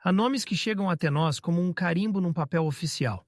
Há nomes que chegam até nós como um carimbo num papel oficial,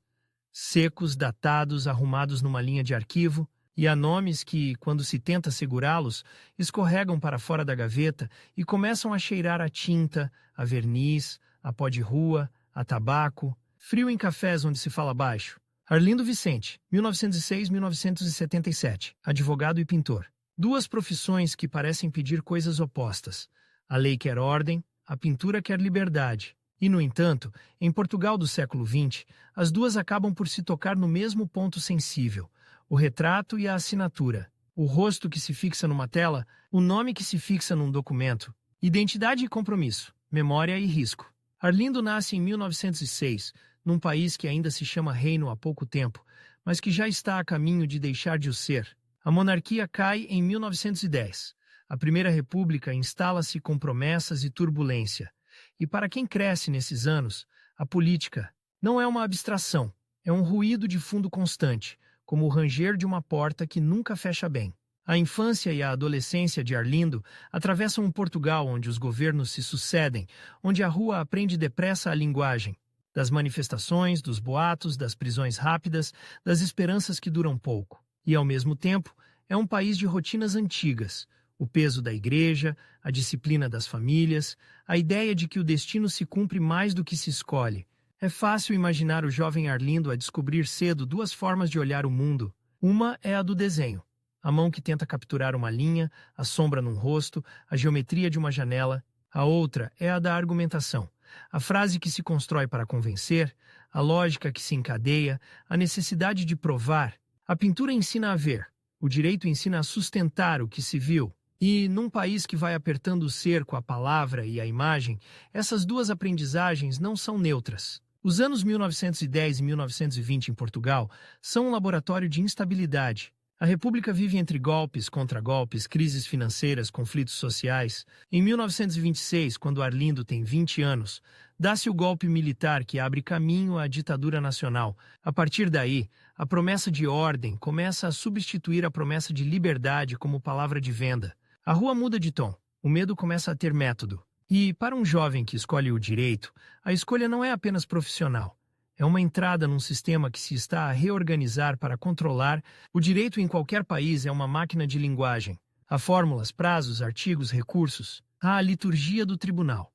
secos, datados, arrumados numa linha de arquivo, e há nomes que, quando se tenta segurá-los, escorregam para fora da gaveta e começam a cheirar a tinta, a verniz, a pó de rua, a tabaco, frio em cafés onde se fala baixo. Arlindo Vicente, 1906-1977, advogado e pintor. Duas profissões que parecem pedir coisas opostas. A lei quer ordem, a pintura quer liberdade. E, no entanto, em Portugal do século XX, as duas acabam por se tocar no mesmo ponto sensível, o retrato e a assinatura, o rosto que se fixa numa tela, o nome que se fixa num documento, identidade e compromisso, memória e risco. Arlindo nasce em 1906, num país que ainda se chama reino há pouco tempo, mas que já está a caminho de deixar de o ser. A monarquia cai em 1910. A Primeira República instala-se com promessas e turbulência. E para quem cresce nesses anos, a política não é uma abstração, é um ruído de fundo constante, como o ranger de uma porta que nunca fecha bem. A infância e a adolescência de Arlindo atravessam um Portugal onde os governos se sucedem, onde a rua aprende depressa a linguagem, das manifestações, dos boatos, das prisões rápidas, das esperanças que duram pouco. E, ao mesmo tempo, é um país de rotinas antigas, o peso da igreja, a disciplina das famílias, a ideia de que o destino se cumpre mais do que se escolhe. É fácil imaginar o jovem Arlindo a descobrir cedo duas formas de olhar o mundo. Uma é a do desenho, a mão que tenta capturar uma linha, a sombra num rosto, a geometria de uma janela. A outra é a da argumentação, a frase que se constrói para convencer, a lógica que se encadeia, a necessidade de provar. A pintura ensina a ver, o direito ensina a sustentar o que se viu. E, num país que vai apertando o cerco à palavra e à imagem, essas duas aprendizagens não são neutras. Os anos 1910 e 1920 em Portugal são um laboratório de instabilidade. A República vive entre golpes, contragolpes, crises financeiras, conflitos sociais. Em 1926, quando Arlindo tem 20 anos, dá-se o golpe militar que abre caminho à ditadura nacional. A partir daí, a promessa de ordem começa a substituir a promessa de liberdade como palavra de venda. A rua muda de tom, o medo começa a ter método. E, para um jovem que escolhe o direito, a escolha não é apenas profissional. É uma entrada num sistema que se está a reorganizar para controlar. O direito em qualquer país é uma máquina de linguagem. Há fórmulas, prazos, artigos, recursos. Há a liturgia do tribunal.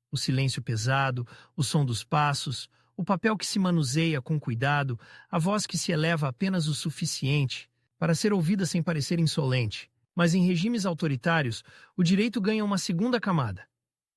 O silêncio pesado, o som dos passos, o papel que se manuseia com cuidado, a voz que se eleva apenas o suficiente para ser ouvida sem parecer insolente. Mas em regimes autoritários, o direito ganha uma segunda camada.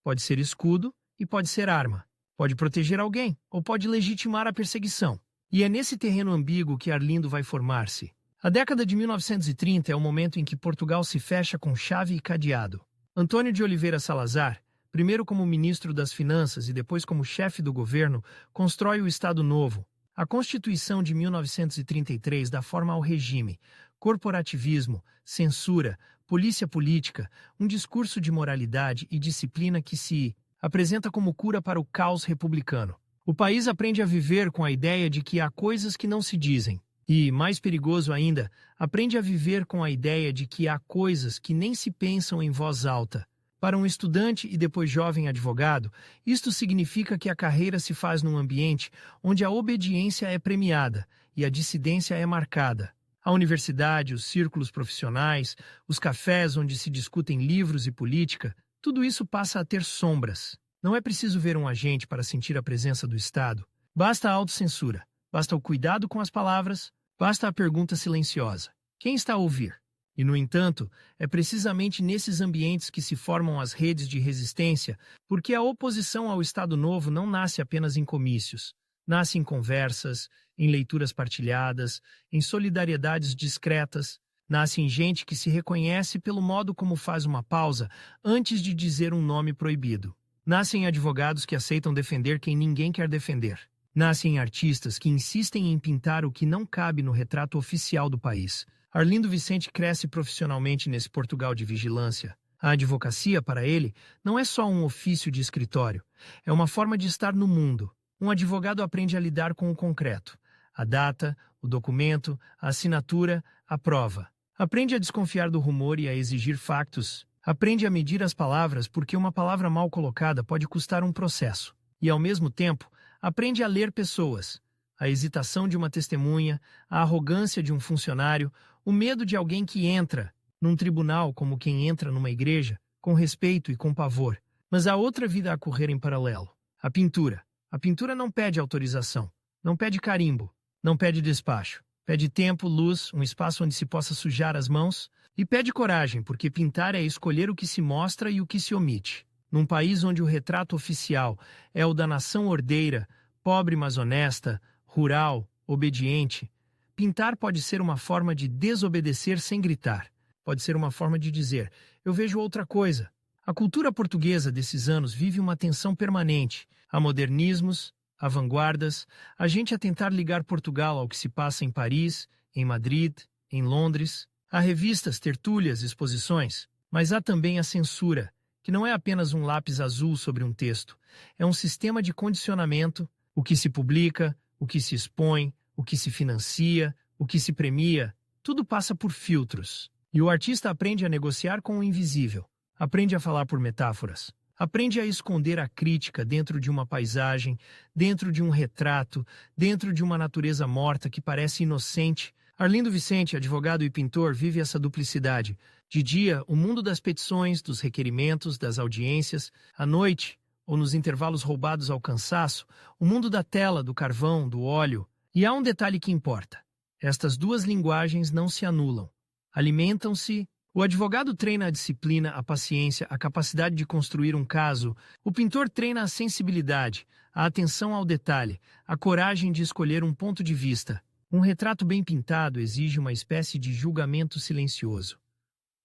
Pode ser escudo e pode ser arma. Pode proteger alguém ou pode legitimar a perseguição. E é nesse terreno ambíguo que Arlindo vai formar-se. A década de 1930 é o momento em que Portugal se fecha com chave e cadeado. Antônio de Oliveira Salazar, primeiro como ministro das Finanças e depois como chefe do governo, constrói o Estado Novo. A Constituição de 1933 dá forma ao regime, corporativismo, censura, polícia política, um discurso de moralidade e disciplina que se apresenta como cura para o caos republicano. O país aprende a viver com a ideia de que há coisas que não se dizem. E, mais perigoso ainda, aprende a viver com a ideia de que há coisas que nem se pensam em voz alta. Para um estudante e depois jovem advogado, isto significa que a carreira se faz num ambiente onde a obediência é premiada e a dissidência é marcada. A universidade, os círculos profissionais, os cafés onde se discutem livros e política, tudo isso passa a ter sombras. Não é preciso ver um agente para sentir a presença do Estado. Basta a autocensura, basta o cuidado com as palavras, basta a pergunta silenciosa. Quem está a ouvir? E, no entanto, é precisamente nesses ambientes que se formam as redes de resistência, porque a oposição ao Estado Novo não nasce apenas em comícios. Nasce em conversas, em leituras partilhadas, em solidariedades discretas. Nasce em gente que se reconhece pelo modo como faz uma pausa antes de dizer um nome proibido. Nasce em advogados que aceitam defender quem ninguém quer defender. Nasce em artistas que insistem em pintar o que não cabe no retrato oficial do país. Arlindo Vicente cresce profissionalmente nesse Portugal de vigilância. A advocacia, para ele, não é só um ofício de escritório. É uma forma de estar no mundo. Um advogado aprende a lidar com o concreto. A data, o documento, a assinatura, a prova. Aprende a desconfiar do rumor e a exigir factos. Aprende a medir as palavras porque uma palavra mal colocada pode custar um processo. e, ao mesmo tempo, aprende a ler pessoas. A hesitação de uma testemunha, a arrogância de um funcionário, o medo de alguém que entra num tribunal como quem entra numa igreja, com respeito e com pavor. Mas há outra vida a correr em paralelo. A pintura. A pintura não pede autorização, não pede carimbo, não pede despacho. Pede tempo, luz, um espaço onde se possa sujar as mãos, e pede coragem, porque pintar é escolher o que se mostra e o que se omite. Num país onde o retrato oficial é o da nação ordeira, pobre mas honesta, rural, obediente, pintar pode ser uma forma de desobedecer sem gritar. Pode ser uma forma de dizer, eu vejo outra coisa. A cultura portuguesa desses anos vive uma tensão permanente. Há modernismos, há vanguardas, a gente a tentar ligar Portugal ao que se passa em Paris, em Madrid, em Londres. Há revistas, tertúlias, exposições, mas há também a censura, que não é apenas um lápis azul sobre um texto. É um sistema de condicionamento, o que se publica, o que se expõe, o que se financia, o que se premia, tudo passa por filtros. E o artista aprende a negociar com o invisível, aprende a falar por metáforas, aprende a esconder a crítica dentro de uma paisagem, dentro de um retrato, dentro de uma natureza morta que parece inocente. Arlindo Vicente, advogado e pintor, vive essa duplicidade. De dia, o mundo das petições, dos requerimentos, das audiências. À noite, ou nos intervalos roubados ao cansaço, o mundo da tela, do carvão, do óleo. E há um detalhe que importa. Estas duas linguagens não se anulam. Alimentam-se. O advogado treina a disciplina, a paciência, a capacidade de construir um caso. O pintor treina a sensibilidade, a atenção ao detalhe, a coragem de escolher um ponto de vista. Um retrato bem pintado exige uma espécie de julgamento silencioso.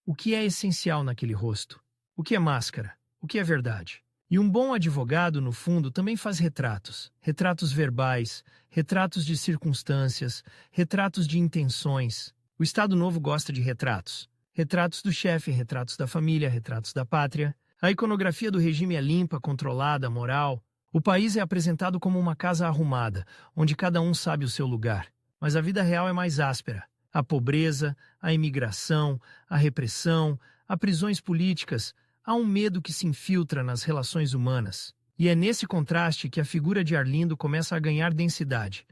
O que é essencial naquele rosto? O que é máscara? O que é verdade? E um bom advogado, no fundo, também faz retratos. Retratos verbais, retratos de circunstâncias, retratos de intenções. O Estado Novo gosta de retratos. Retratos do chefe, retratos da família, retratos da pátria. A iconografia do regime é limpa, controlada, moral. O país é apresentado como uma casa arrumada, onde cada um sabe o seu lugar. Mas a vida real é mais áspera. A pobreza, a imigração, a repressão, há prisões políticas, há um medo que se infiltra nas relações humanas. E é nesse contraste que a figura de Arlindo começa a ganhar densidade.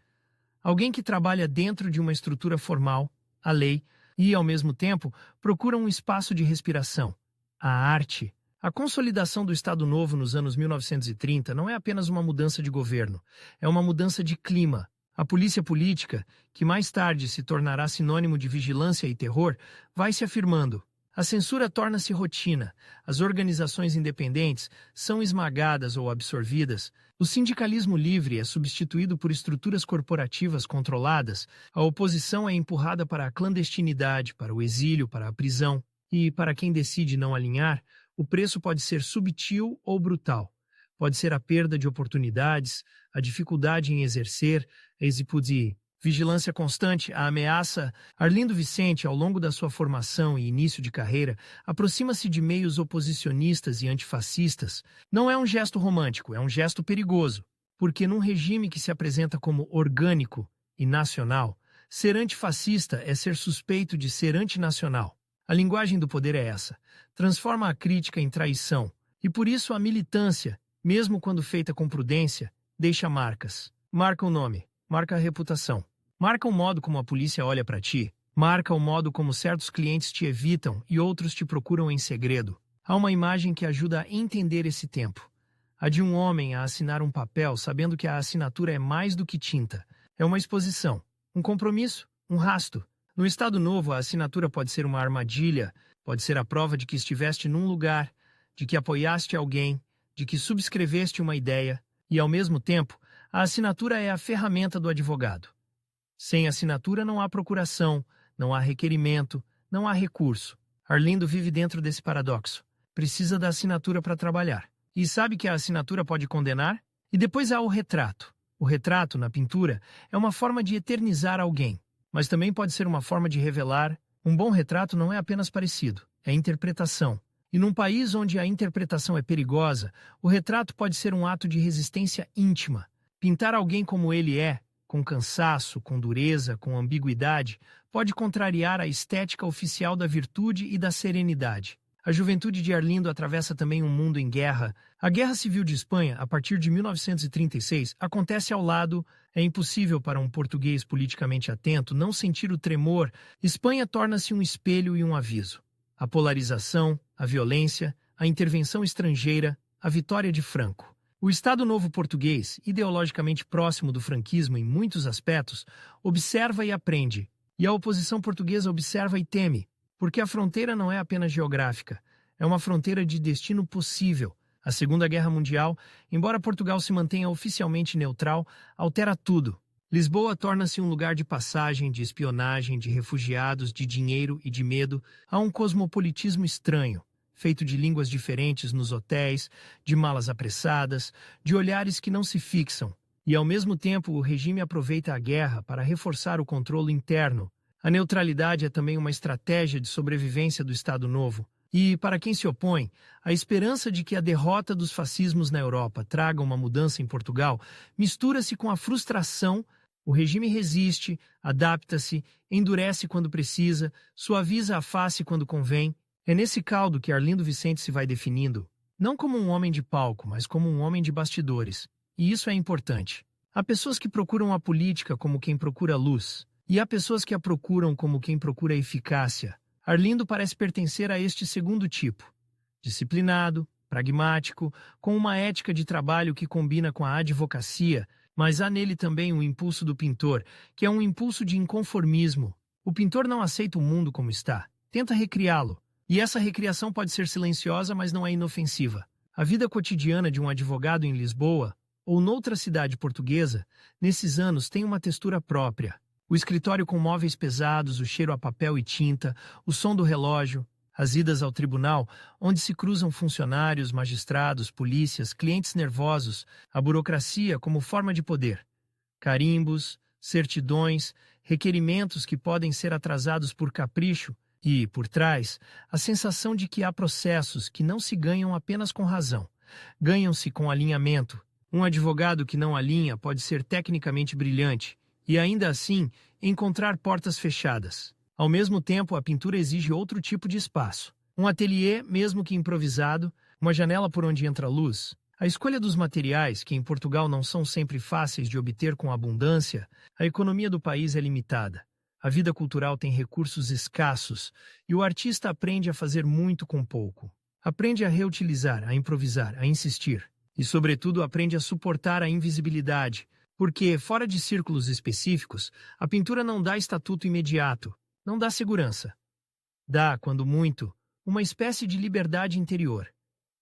Alguém que trabalha dentro de uma estrutura formal, a lei, e, ao mesmo tempo, procura um espaço de respiração. A arte. A consolidação do Estado Novo nos anos 1930 não é apenas uma mudança de governo, é uma mudança de clima. A polícia política, que mais tarde se tornará sinônimo de vigilância e terror, vai se afirmando. A censura torna-se rotina, as organizações independentes são esmagadas ou absorvidas, o sindicalismo livre é substituído por estruturas corporativas controladas, a oposição é empurrada para a clandestinidade, para o exílio, para a prisão, e, para quem decide não alinhar, o preço pode ser subtil ou brutal. Pode ser a perda de oportunidades, a dificuldade em exercer, a vigilância constante, a ameaça. Arlindo Vicente, ao longo da sua formação e início de carreira, aproxima-se de meios oposicionistas e antifascistas. Não é um gesto romântico, é um gesto perigoso, porque num regime que se apresenta como orgânico e nacional, ser antifascista é ser suspeito de ser antinacional. A linguagem do poder é essa, transforma a crítica em traição, e por isso a militância, mesmo quando feita com prudência, deixa marcas. Marca o nome, marca a reputação. Marca o modo como a polícia olha para ti. Marca o modo como certos clientes te evitam e outros te procuram em segredo. Há uma imagem que ajuda a entender esse tempo. A de um homem a assinar um papel sabendo que a assinatura é mais do que tinta. É uma exposição, um compromisso, um rasto. No Estado Novo, a assinatura pode ser uma armadilha, pode ser a prova de que estiveste num lugar, de que apoiaste alguém, de que subscreveste uma ideia, e, ao mesmo tempo, a assinatura é a ferramenta do advogado. Sem assinatura não há procuração, não há requerimento, não há recurso. Arlindo vive dentro desse paradoxo. Precisa da assinatura para trabalhar. E sabe que a assinatura pode condenar? E depois há o retrato. O retrato, na pintura, é uma forma de eternizar alguém, mas também pode ser uma forma de revelar. Um bom retrato não é apenas parecido, é interpretação. E num país onde a interpretação é perigosa, o retrato pode ser um ato de resistência íntima. Pintar alguém como ele é, com cansaço, com dureza, com ambiguidade, pode contrariar a estética oficial da virtude e da serenidade. A juventude de Arlindo atravessa também um mundo em guerra. A Guerra Civil de Espanha, a partir de 1936, acontece ao lado. É impossível para um português politicamente atento não sentir o tremor. Espanha torna-se um espelho e um aviso. A polarização, a violência, a intervenção estrangeira, a vitória de Franco. O Estado Novo português, ideologicamente próximo do franquismo em muitos aspectos, observa e aprende. E a oposição portuguesa observa e teme, porque a fronteira não é apenas geográfica, é uma fronteira de destino possível. A Segunda Guerra Mundial, embora Portugal se mantenha oficialmente neutral, altera tudo. Lisboa torna-se um lugar de passagem, de espionagem, de refugiados, de dinheiro e de medo. Há um cosmopolitismo estranho, feito de línguas diferentes nos hotéis, de malas apressadas, de olhares que não se fixam. E, ao mesmo tempo, o regime aproveita a guerra para reforçar o controle interno. A neutralidade é também uma estratégia de sobrevivência do Estado Novo. E, para quem se opõe, a esperança de que a derrota dos fascismos na Europa traga uma mudança em Portugal mistura-se com a frustração. O regime resiste, adapta-se, endurece quando precisa, suaviza a face quando convém. É nesse caldo que Arlindo Vicente se vai definindo, não como um homem de palco, mas como um homem de bastidores. E isso é importante. Há pessoas que procuram a política como quem procura luz, e há pessoas que a procuram como quem procura eficácia. Arlindo parece pertencer a este segundo tipo. Disciplinado, pragmático, com uma ética de trabalho que combina com a advocacia, mas há nele também um impulso do pintor, que é um impulso de inconformismo. O pintor não aceita o mundo como está, tenta recriá-lo. E essa recriação pode ser silenciosa, mas não é inofensiva. A vida cotidiana de um advogado em Lisboa, ou noutra cidade portuguesa, nesses anos tem uma textura própria. O escritório com móveis pesados, o cheiro a papel e tinta, o som do relógio, as idas ao tribunal, onde se cruzam funcionários, magistrados, polícias, clientes nervosos, a burocracia como forma de poder. Carimbos, certidões, requerimentos que podem ser atrasados por capricho e, por trás, a sensação de que há processos que não se ganham apenas com razão. Ganham-se com alinhamento. Um advogado que não alinha pode ser tecnicamente brilhante e, ainda assim, encontrar portas fechadas. Ao mesmo tempo, a pintura exige outro tipo de espaço. Um ateliê, mesmo que improvisado, uma janela por onde entra luz. A escolha dos materiais, que em Portugal não são sempre fáceis de obter com abundância, a economia do país é limitada. A vida cultural tem recursos escassos e o artista aprende a fazer muito com pouco. Aprende a reutilizar, a improvisar, a insistir. E, sobretudo, aprende a suportar a invisibilidade, porque, fora de círculos específicos, a pintura não dá estatuto imediato, não dá segurança. Dá, quando muito, uma espécie de liberdade interior.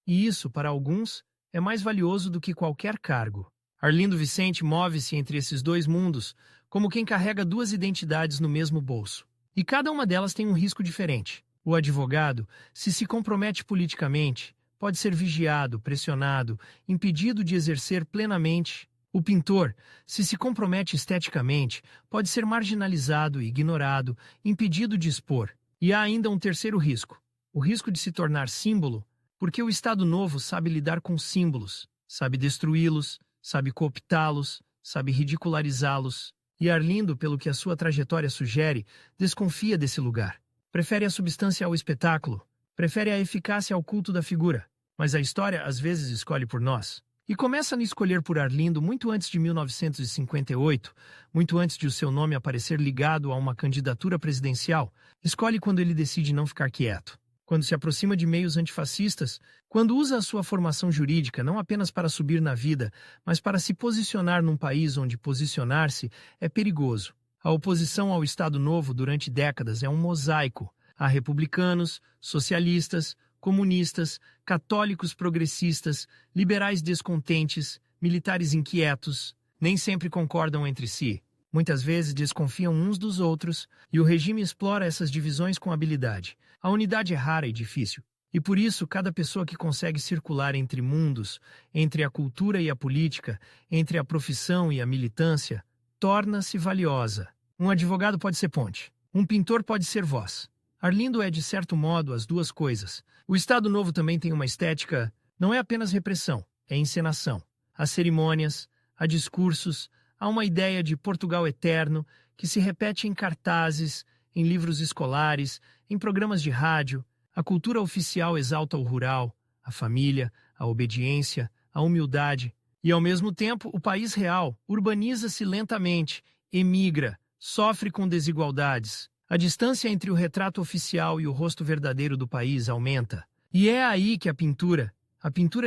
E isso, para alguns, é mais valioso do que qualquer cargo. Arlindo Vicente move-se entre esses dois mundos, como quem carrega duas identidades no mesmo bolso. E cada uma delas tem um risco diferente. O advogado, se compromete politicamente, pode ser vigiado, pressionado, impedido de exercer plenamente. O pintor, se compromete esteticamente, pode ser marginalizado, ignorado, impedido de expor. E há ainda um terceiro risco, o risco de se tornar símbolo, porque o Estado Novo sabe lidar com símbolos, sabe destruí-los, sabe cooptá-los, sabe ridicularizá-los. E Arlindo, pelo que a sua trajetória sugere, desconfia desse lugar. Prefere a substância ao espetáculo, prefere a eficácia ao culto da figura. Mas a história às vezes escolhe por nós. E começa a escolher por Arlindo muito antes de 1958, muito antes de o seu nome aparecer ligado a uma candidatura presidencial. Escolhe quando ele decide não ficar quieto. Quando se aproxima de meios antifascistas, quando usa a sua formação jurídica não apenas para subir na vida, mas para se posicionar num país onde posicionar-se é perigoso. A oposição ao Estado Novo durante décadas é um mosaico. Há republicanos, socialistas, comunistas, católicos progressistas, liberais descontentes, militares inquietos, nem sempre concordam entre si. Muitas vezes desconfiam uns dos outros, e o regime explora essas divisões com habilidade. A unidade é rara e difícil, e por isso cada pessoa que consegue circular entre mundos, entre a cultura e a política, entre a profissão e a militância, torna-se valiosa. Um advogado pode ser ponte, um pintor pode ser voz. Arlindo é, de certo modo, as duas coisas. O Estado Novo também tem uma estética, não é apenas repressão, é encenação. Há cerimônias, há discursos, há uma ideia de Portugal eterno que se repete em cartazes, em livros escolares, em programas de rádio. A cultura oficial exalta o rural, a família, a obediência, a humildade, e ao mesmo tempo o país real urbaniza-se lentamente, emigra, sofre com desigualdades. A distância entre o retrato oficial e o rosto verdadeiro do país aumenta. E é aí que a pintura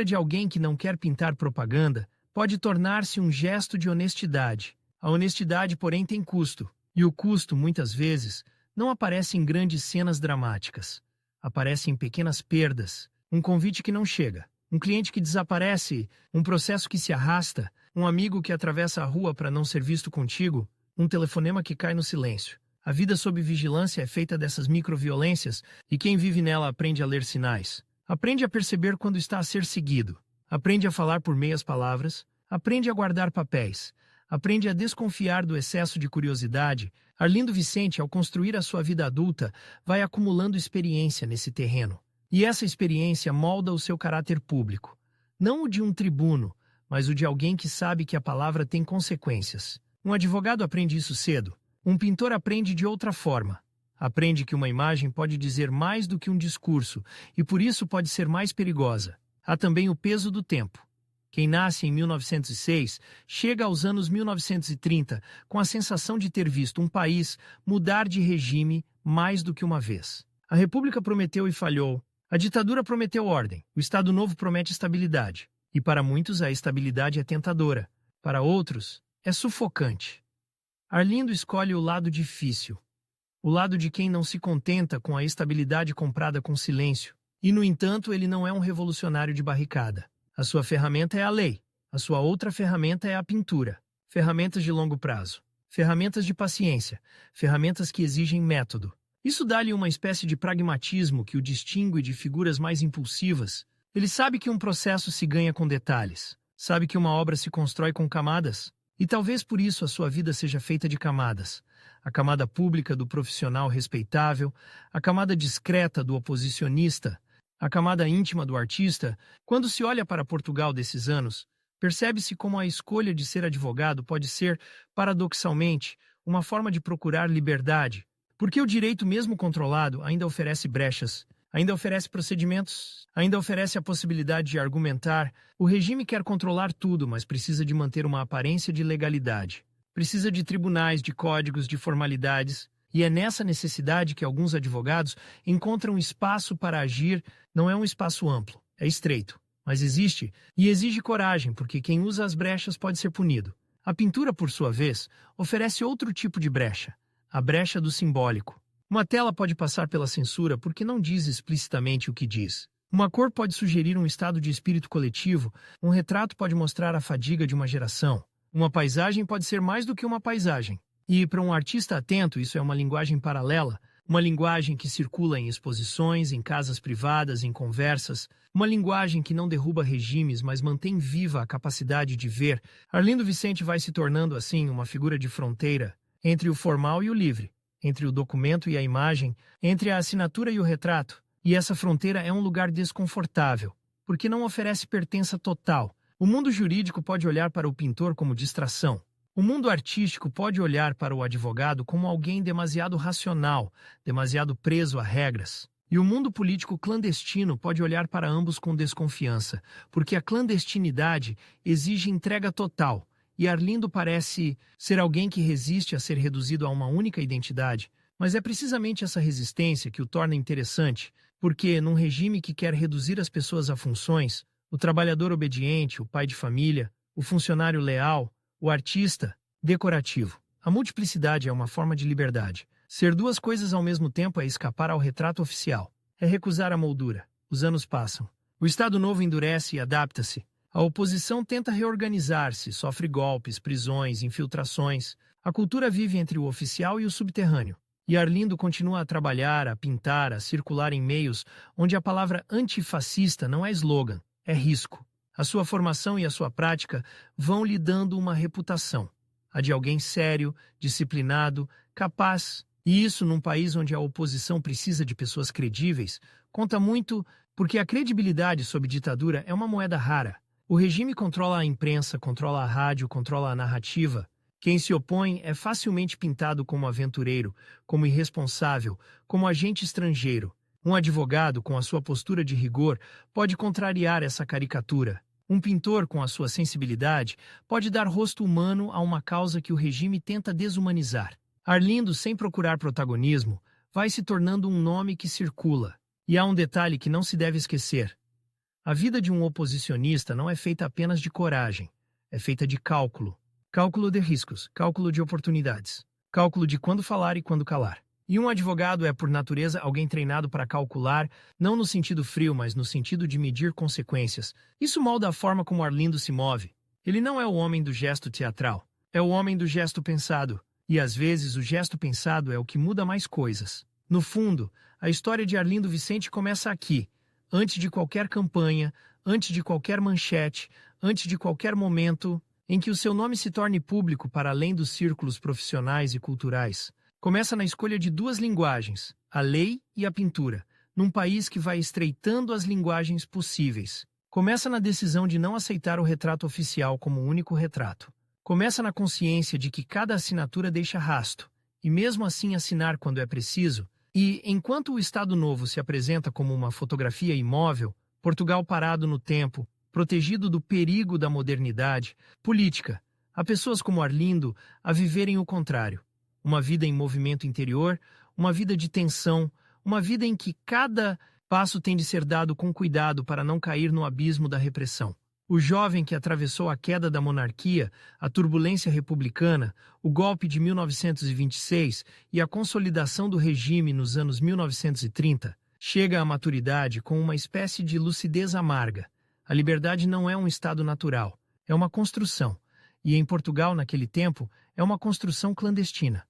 de alguém que não quer pintar propaganda, pode tornar-se um gesto de honestidade. A honestidade, porém, tem custo. E o custo, muitas vezes, não aparece em grandes cenas dramáticas. Aparece em pequenas perdas, um convite que não chega, um cliente que desaparece, um processo que se arrasta, um amigo que atravessa a rua para não ser visto contigo, um telefonema que cai no silêncio. A vida sob vigilância é feita dessas microviolências e quem vive nela aprende a ler sinais. Aprende a perceber quando está a ser seguido. Aprende a falar por meias palavras. Aprende a guardar papéis. Aprende a desconfiar do excesso de curiosidade. Arlindo Vicente, ao construir a sua vida adulta, vai acumulando experiência nesse terreno. E essa experiência molda o seu caráter público. Não o de um tribuno, mas o de alguém que sabe que a palavra tem consequências. Um advogado aprende isso cedo. Um pintor aprende de outra forma. Aprende que uma imagem pode dizer mais do que um discurso e por isso pode ser mais perigosa. Há também o peso do tempo. Quem nasce em 1906 chega aos anos 1930 com a sensação de ter visto um país mudar de regime mais do que uma vez. A República prometeu e falhou. A ditadura prometeu ordem. O Estado Novo promete estabilidade. E para muitos a estabilidade é tentadora. Para outros, é sufocante. Arlindo escolhe o lado difícil. O lado de quem não se contenta com a estabilidade comprada com silêncio. E, no entanto, ele não é um revolucionário de barricada. A sua ferramenta é a lei. A sua outra ferramenta é a pintura. Ferramentas de longo prazo. Ferramentas de paciência. Ferramentas que exigem método. Isso dá-lhe uma espécie de pragmatismo que o distingue de figuras mais impulsivas. Ele sabe que um processo se ganha com detalhes. Sabe que uma obra se constrói com camadas. E talvez por isso a sua vida seja feita de camadas. A camada pública do profissional respeitável, a camada discreta do oposicionista, a camada íntima do artista. Quando se olha para Portugal desses anos, percebe-se como a escolha de ser advogado pode ser, paradoxalmente, uma forma de procurar liberdade, porque o direito mesmo controlado ainda oferece brechas, ainda oferece procedimentos, ainda oferece a possibilidade de argumentar. O regime quer controlar tudo, mas precisa de manter uma aparência de legalidade. Precisa de tribunais, de códigos, de formalidades. E é nessa necessidade que alguns advogados encontram espaço para agir. Não é um espaço amplo, é estreito. Mas existe e exige coragem, porque quem usa as brechas pode ser punido. A pintura, por sua vez, oferece outro tipo de brecha, a brecha do simbólico. Uma tela pode passar pela censura porque não diz explicitamente o que diz. Uma cor pode sugerir um estado de espírito coletivo, um retrato pode mostrar a fadiga de uma geração. Uma paisagem pode ser mais do que uma paisagem. E, para um artista atento, isso é uma linguagem paralela, uma linguagem que circula em exposições, em casas privadas, em conversas, uma linguagem que não derruba regimes, mas mantém viva a capacidade de ver. Arlindo Vicente vai se tornando, assim, uma figura de fronteira entre o formal e o livre, entre o documento e a imagem, entre a assinatura e o retrato. E essa fronteira é um lugar desconfortável, porque não oferece pertença total. O mundo jurídico pode olhar para o pintor como distração. O mundo artístico pode olhar para o advogado como alguém demasiado racional, demasiado preso a regras. E o mundo político clandestino pode olhar para ambos com desconfiança, porque a clandestinidade exige entrega total, e Arlindo parece ser alguém que resiste a ser reduzido a uma única identidade. Mas é precisamente essa resistência que o torna interessante, porque, num regime que quer reduzir as pessoas a funções, o trabalhador obediente, o pai de família, o funcionário leal, o artista decorativo. A multiplicidade é uma forma de liberdade. Ser duas coisas ao mesmo tempo é escapar ao retrato oficial. É recusar a moldura. Os anos passam. O Estado Novo endurece e adapta-se. A oposição tenta reorganizar-se, sofre golpes, prisões, infiltrações. A cultura vive entre o oficial e o subterrâneo. E Arlindo continua a trabalhar, a pintar, a circular em meios onde a palavra antifascista não é slogan, é risco. A sua formação e a sua prática vão lhe dando uma reputação, a de alguém sério, disciplinado, capaz. E isso, num país onde a oposição precisa de pessoas credíveis, conta muito, porque a credibilidade sob ditadura é uma moeda rara. O regime controla a imprensa, controla a rádio, controla a narrativa. Quem se opõe é facilmente pintado como aventureiro, como irresponsável, como agente estrangeiro. Um advogado, com a sua postura de rigor, pode contrariar essa caricatura. Um pintor, com a sua sensibilidade, pode dar rosto humano a uma causa que o regime tenta desumanizar. Arlindo, sem procurar protagonismo, vai se tornando um nome que circula. E há um detalhe que não se deve esquecer. A vida de um oposicionista não é feita apenas de coragem, é feita de cálculo. Cálculo de riscos, cálculo de oportunidades, cálculo de quando falar e quando calar. E um advogado é, por natureza, alguém treinado para calcular, não no sentido frio, mas no sentido de medir consequências. Isso molda a forma como Arlindo se move. Ele não é o homem do gesto teatral, é o homem do gesto pensado. E às vezes o gesto pensado é o que muda mais coisas. No fundo, a história de Arlindo Vicente começa aqui, antes de qualquer campanha, antes de qualquer manchete, antes de qualquer momento em que o seu nome se torne público para além dos círculos profissionais e culturais. Começa na escolha de duas linguagens, a lei e a pintura, num país que vai estreitando as linguagens possíveis. Começa na decisão de não aceitar o retrato oficial como o único retrato. Começa na consciência de que cada assinatura deixa rasto, e mesmo assim assinar quando é preciso. E, enquanto o Estado Novo se apresenta como uma fotografia imóvel, Portugal parado no tempo, protegido do perigo da modernidade política, há pessoas como Arlindo a viverem o contrário. Uma vida em movimento interior, uma vida de tensão, uma vida em que cada passo tem de ser dado com cuidado para não cair no abismo da repressão. O jovem que atravessou a queda da monarquia, a turbulência republicana, o golpe de 1926 e a consolidação do regime nos anos 1930, chega à maturidade com uma espécie de lucidez amarga. A liberdade não é um estado natural, é uma construção. E em Portugal, naquele tempo, é uma construção clandestina.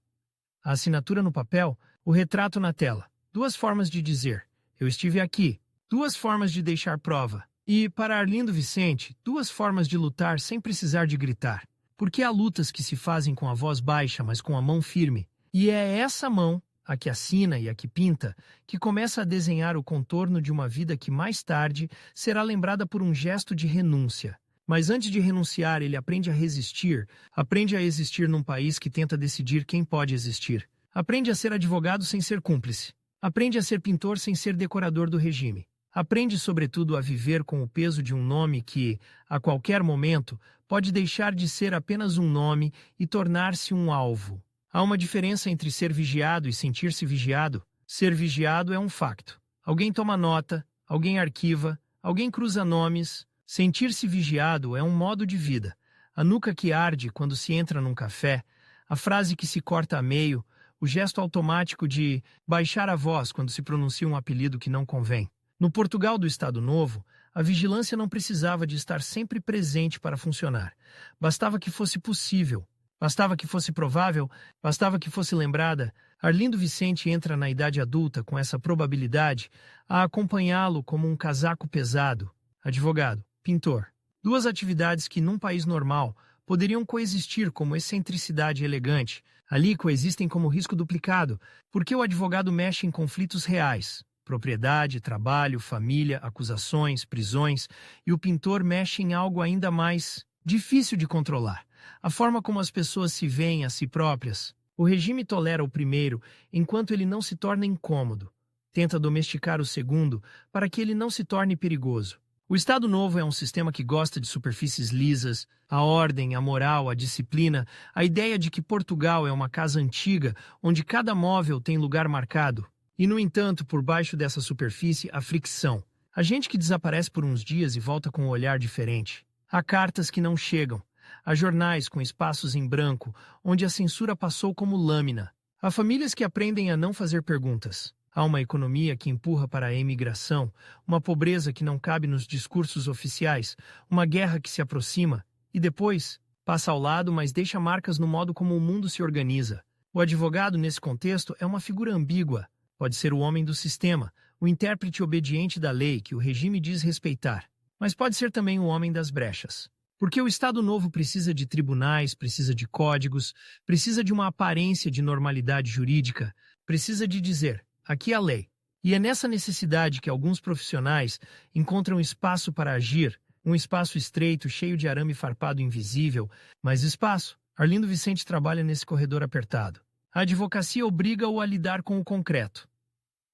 A assinatura no papel, o retrato na tela. Duas formas de dizer, eu estive aqui. Duas formas de deixar prova. E, para Arlindo Vicente, duas formas de lutar sem precisar de gritar. Porque há lutas que se fazem com a voz baixa, mas com a mão firme. E é essa mão, a que assina e a que pinta, que começa a desenhar o contorno de uma vida que mais tarde será lembrada por um gesto de renúncia. Mas antes de renunciar, ele aprende a existir num país que tenta decidir quem pode existir. Aprende a ser advogado sem ser cúmplice. Aprende a ser pintor sem ser decorador do regime. Aprende, sobretudo, a viver com o peso de um nome que, a qualquer momento, pode deixar de ser apenas um nome e tornar-se um alvo. Há uma diferença entre ser vigiado e sentir-se vigiado. Ser vigiado é um facto. Alguém toma nota, alguém arquiva, alguém cruza nomes. Sentir-se vigiado é um modo de vida. A nuca que arde quando se entra num café, a frase que se corta a meio, o gesto automático de baixar a voz quando se pronuncia um apelido que não convém. No Portugal do Estado Novo, a vigilância não precisava de estar sempre presente para funcionar. Bastava que fosse possível. Bastava que fosse provável, bastava que fosse lembrada. Arlindo Vicente entra na idade adulta com essa probabilidade a acompanhá-lo como um casaco pesado. Advogado, pintor. Duas atividades que, num país normal, poderiam coexistir como excentricidade elegante. Ali coexistem como risco duplicado, porque o advogado mexe em conflitos reais. Propriedade, trabalho, família, acusações, prisões, e o pintor mexe em algo ainda mais difícil de controlar. A forma como as pessoas se veem a si próprias. O regime tolera o primeiro enquanto ele não se torna incômodo. Tenta domesticar o segundo para que ele não se torne perigoso. O Estado Novo é um sistema que gosta de superfícies lisas, a ordem, a moral, a disciplina, a ideia de que Portugal é uma casa antiga onde cada móvel tem lugar marcado. E, no entanto, por baixo dessa superfície, a fricção. A gente que desaparece por uns dias e volta com um olhar diferente. Há cartas que não chegam. Há jornais com espaços em branco, onde a censura passou como lâmina. Há famílias que aprendem a não fazer perguntas. Há uma economia que empurra para a emigração, uma pobreza que não cabe nos discursos oficiais, uma guerra que se aproxima e depois passa ao lado, mas deixa marcas no modo como o mundo se organiza. O advogado, nesse contexto, é uma figura ambígua. Pode ser o homem do sistema, o intérprete obediente da lei que o regime diz respeitar, mas pode ser também o homem das brechas. Porque o Estado Novo precisa de tribunais, precisa de códigos, precisa de uma aparência de normalidade jurídica, precisa de dizer, aqui é a lei. E é nessa necessidade que alguns profissionais encontram espaço para agir, um espaço estreito, cheio de arame farpado invisível, mas espaço. Arlindo Vicente trabalha nesse corredor apertado. A advocacia obriga-o a lidar com o concreto.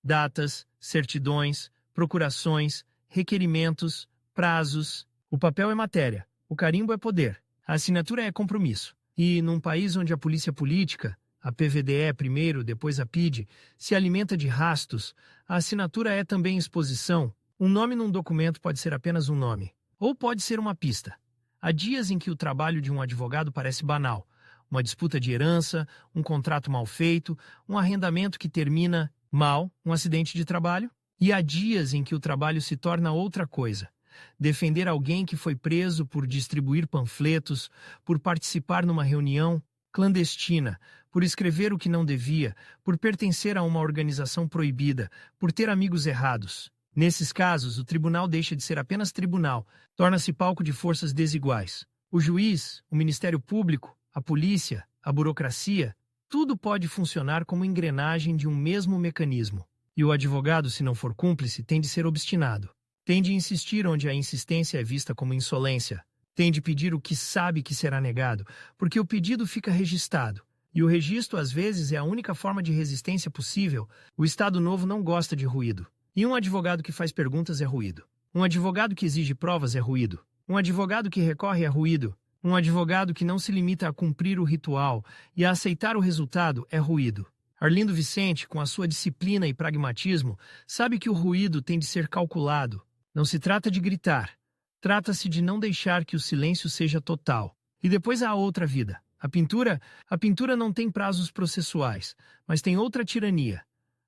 datas, certidões, procurações, requerimentos, prazos. O papel é matéria, o carimbo é poder, a assinatura é compromisso. E, num país onde a polícia política, a PVDE primeiro, depois a PIDE, se alimenta de rastos, a assinatura é também exposição. Um nome num documento pode ser apenas um nome, ou pode ser uma pista. Há dias em que o trabalho de um advogado parece banal. Uma disputa de herança, um contrato mal feito, um arrendamento que termina mal, um acidente de trabalho. E há dias em que o trabalho se torna outra coisa. Defender alguém que foi preso por distribuir panfletos, por participar numa reunião clandestina, por escrever o que não devia, por pertencer a uma organização proibida, por ter amigos errados. Nesses casos, o tribunal deixa de ser apenas tribunal, torna-se palco de forças desiguais. O juiz, o Ministério Público, a polícia, a burocracia, tudo pode funcionar como engrenagem de um mesmo mecanismo. E o advogado, se não for cúmplice, tem de ser obstinado. Tem de insistir onde a insistência é vista como insolência. Tem de pedir o que sabe que será negado, porque o pedido fica registrado. E o registro, às vezes, é a única forma de resistência possível. O Estado Novo não gosta de ruído. E um advogado que faz perguntas é ruído. Um advogado que exige provas é ruído. Um advogado que recorre é ruído. Um advogado que não se limita a cumprir o ritual e a aceitar o resultado é ruído. Arlindo Vicente, com a sua disciplina e pragmatismo, sabe que o ruído tem de ser calculado. Não se trata de gritar. Trata-se de não deixar que o silêncio seja total. E depois há a outra vida. A pintura não tem prazos processuais, mas tem outra tirania.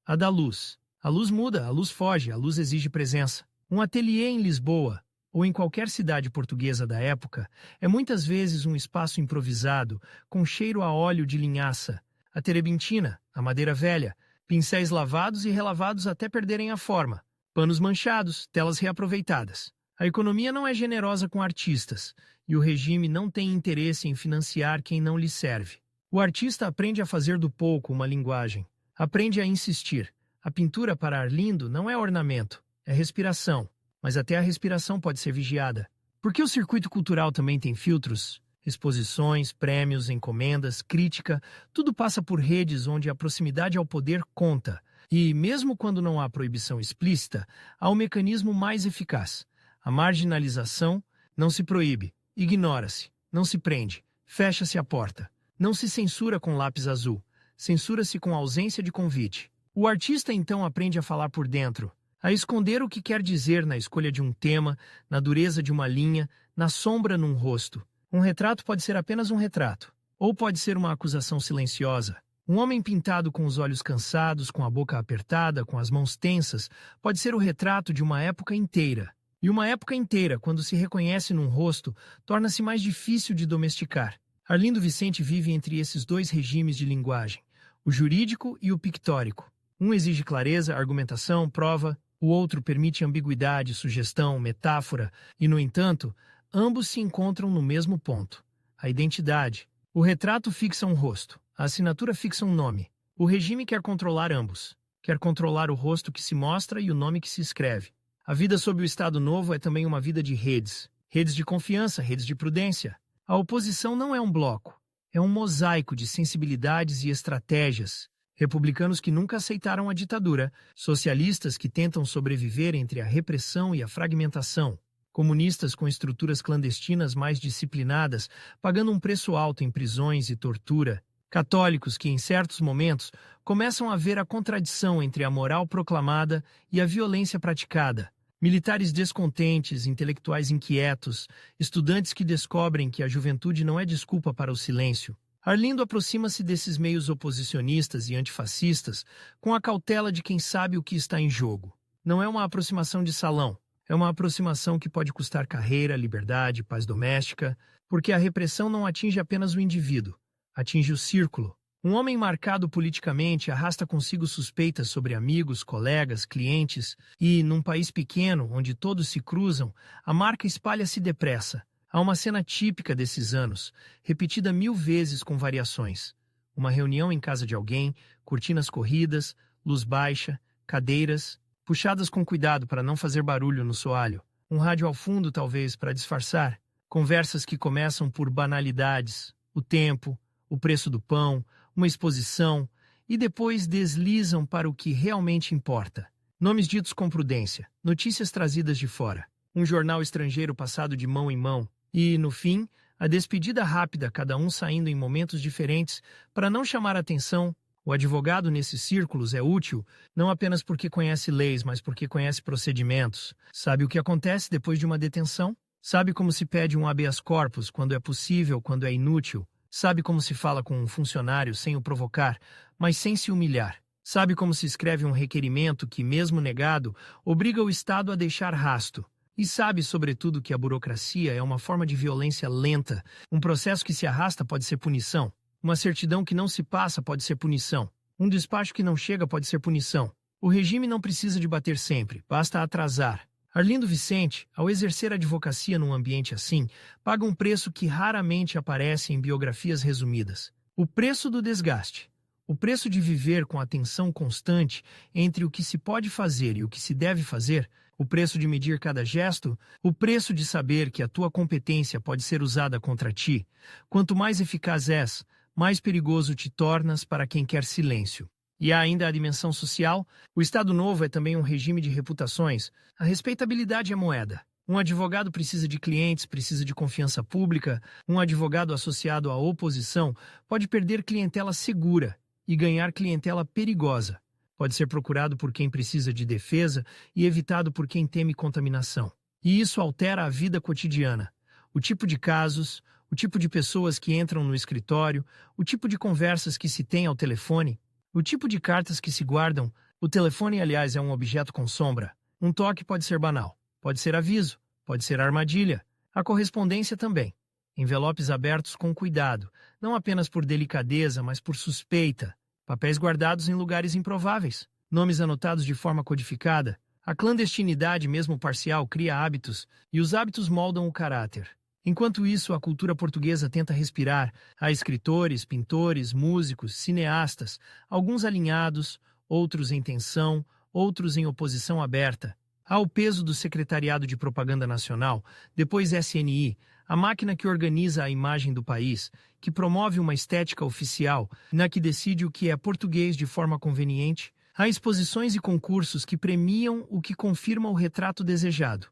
A da luz. A luz muda, a luz foge, a luz exige presença. Um ateliê em Lisboa, ou em qualquer cidade portuguesa da época, é muitas vezes um espaço improvisado, com cheiro a óleo de linhaça, a terebintina, a madeira velha, pincéis lavados e relavados até perderem a forma, panos manchados, telas reaproveitadas. A economia não é generosa com artistas, e o regime não tem interesse em financiar quem não lhe serve. O artista aprende a fazer do pouco uma linguagem, aprende a insistir. A pintura para Arlindo não é ornamento, é respiração, mas até a respiração pode ser vigiada. Porque o circuito cultural também tem filtros, exposições, prêmios, encomendas, crítica, tudo passa por redes onde a proximidade ao poder conta. E, mesmo quando não há proibição explícita, há um mecanismo mais eficaz. A marginalização não se proíbe, ignora-se, não se prende, fecha-se a porta. Não se censura com lápis azul, censura-se com ausência de convite. O artista então aprende a falar por dentro, a esconder o que quer dizer na escolha de um tema, na dureza de uma linha, na sombra num rosto. Um retrato pode ser apenas um retrato, ou pode ser uma acusação silenciosa. Um homem pintado com os olhos cansados, com a boca apertada, com as mãos tensas, pode ser o retrato de uma época inteira. E uma época inteira, quando se reconhece num rosto, torna-se mais difícil de domesticar. Arlindo Vicente vive entre esses dois regimes de linguagem, o jurídico e o pictórico. Um exige clareza, argumentação, prova, o outro permite ambiguidade, sugestão, metáfora, e, no entanto, ambos se encontram no mesmo ponto: a identidade. O retrato fixa um rosto, a assinatura fixa um nome. O regime quer controlar ambos. Quer controlar o rosto que se mostra e o nome que se escreve. A vida sob o Estado Novo é também uma vida de redes. Redes de confiança, redes de prudência. A oposição não é um bloco. É um mosaico de sensibilidades e estratégias. Republicanos que nunca aceitaram a ditadura, socialistas que tentam sobreviver entre a repressão e a fragmentação, comunistas com estruturas clandestinas mais disciplinadas, pagando um preço alto em prisões e tortura, católicos que, em certos momentos, começam a ver a contradição entre a moral proclamada e a violência praticada, militares descontentes, intelectuais inquietos, estudantes que descobrem que a juventude não é desculpa para o silêncio. Arlindo aproxima-se desses meios oposicionistas e antifascistas com a cautela de quem sabe o que está em jogo. Não é uma aproximação de salão, é uma aproximação que pode custar carreira, liberdade, paz doméstica, porque a repressão não atinge apenas o indivíduo, atinge o círculo. Um homem marcado politicamente arrasta consigo suspeitas sobre amigos, colegas, clientes, e, num país pequeno, onde todos se cruzam, a marca espalha-se depressa. Há uma cena típica desses anos, repetida 1000 vezes com variações. Uma reunião em casa de alguém, cortinas corridas, luz baixa, cadeiras, puxadas com cuidado para não fazer barulho no soalho. Um rádio ao fundo, talvez, para disfarçar. Conversas que começam por banalidades, o tempo, o preço do pão, uma exposição, e depois deslizam para o que realmente importa. Nomes ditos com prudência, notícias trazidas de fora, um jornal estrangeiro passado de mão em mão e, no fim, a despedida rápida, cada um saindo em momentos diferentes para não chamar atenção. O advogado nesses círculos é útil não apenas porque conhece leis, mas porque conhece procedimentos. Sabe o que acontece depois de uma detenção? Sabe como se pede um habeas corpus quando é possível, quando é inútil? Sabe como se fala com um funcionário sem o provocar, mas sem se humilhar? Sabe como se escreve um requerimento que, mesmo negado, obriga o Estado a deixar rasto? E sabe, sobretudo, que a burocracia é uma forma de violência lenta. Um processo que se arrasta pode ser punição. Uma certidão que não se passa pode ser punição. Um despacho que não chega pode ser punição. O regime não precisa de bater sempre, basta atrasar. Arlindo Vicente, ao exercer a advocacia num ambiente assim, paga um preço que raramente aparece em biografias resumidas. O preço do desgaste. O preço de viver com a tensão constante entre o que se pode fazer e o que se deve fazer, o preço de medir cada gesto, o preço de saber que a tua competência pode ser usada contra ti. Quanto mais eficaz és, mais perigoso te tornas para quem quer silêncio. E há ainda a dimensão social. O Estado Novo é também um regime de reputações. A respeitabilidade é moeda. Um advogado precisa de clientes, precisa de confiança pública. Um advogado associado à oposição pode perder clientela segura e ganhar clientela perigosa. Pode ser procurado por quem precisa de defesa e evitado por quem teme contaminação. E isso altera a vida cotidiana. O tipo de casos, o tipo de pessoas que entram no escritório, o tipo de conversas que se tem ao telefone, o tipo de cartas que se guardam. O telefone, aliás, é um objeto com sombra. Um toque pode ser banal, pode ser aviso, pode ser armadilha. A correspondência também. Envelopes abertos com cuidado, não apenas por delicadeza, mas por suspeita. Papéis guardados em lugares improváveis. Nomes anotados de forma codificada. A clandestinidade, mesmo parcial, cria hábitos, e os hábitos moldam o caráter. Enquanto isso, a cultura portuguesa tenta respirar. Há escritores, pintores, músicos, cineastas, alguns alinhados, outros em tensão, outros em oposição aberta. Há o peso do Secretariado de Propaganda Nacional, depois SNI, a máquina que organiza a imagem do país, que promove uma estética oficial, na que decide o que é português de forma conveniente. Há exposições e concursos que premiam o que confirma o retrato desejado.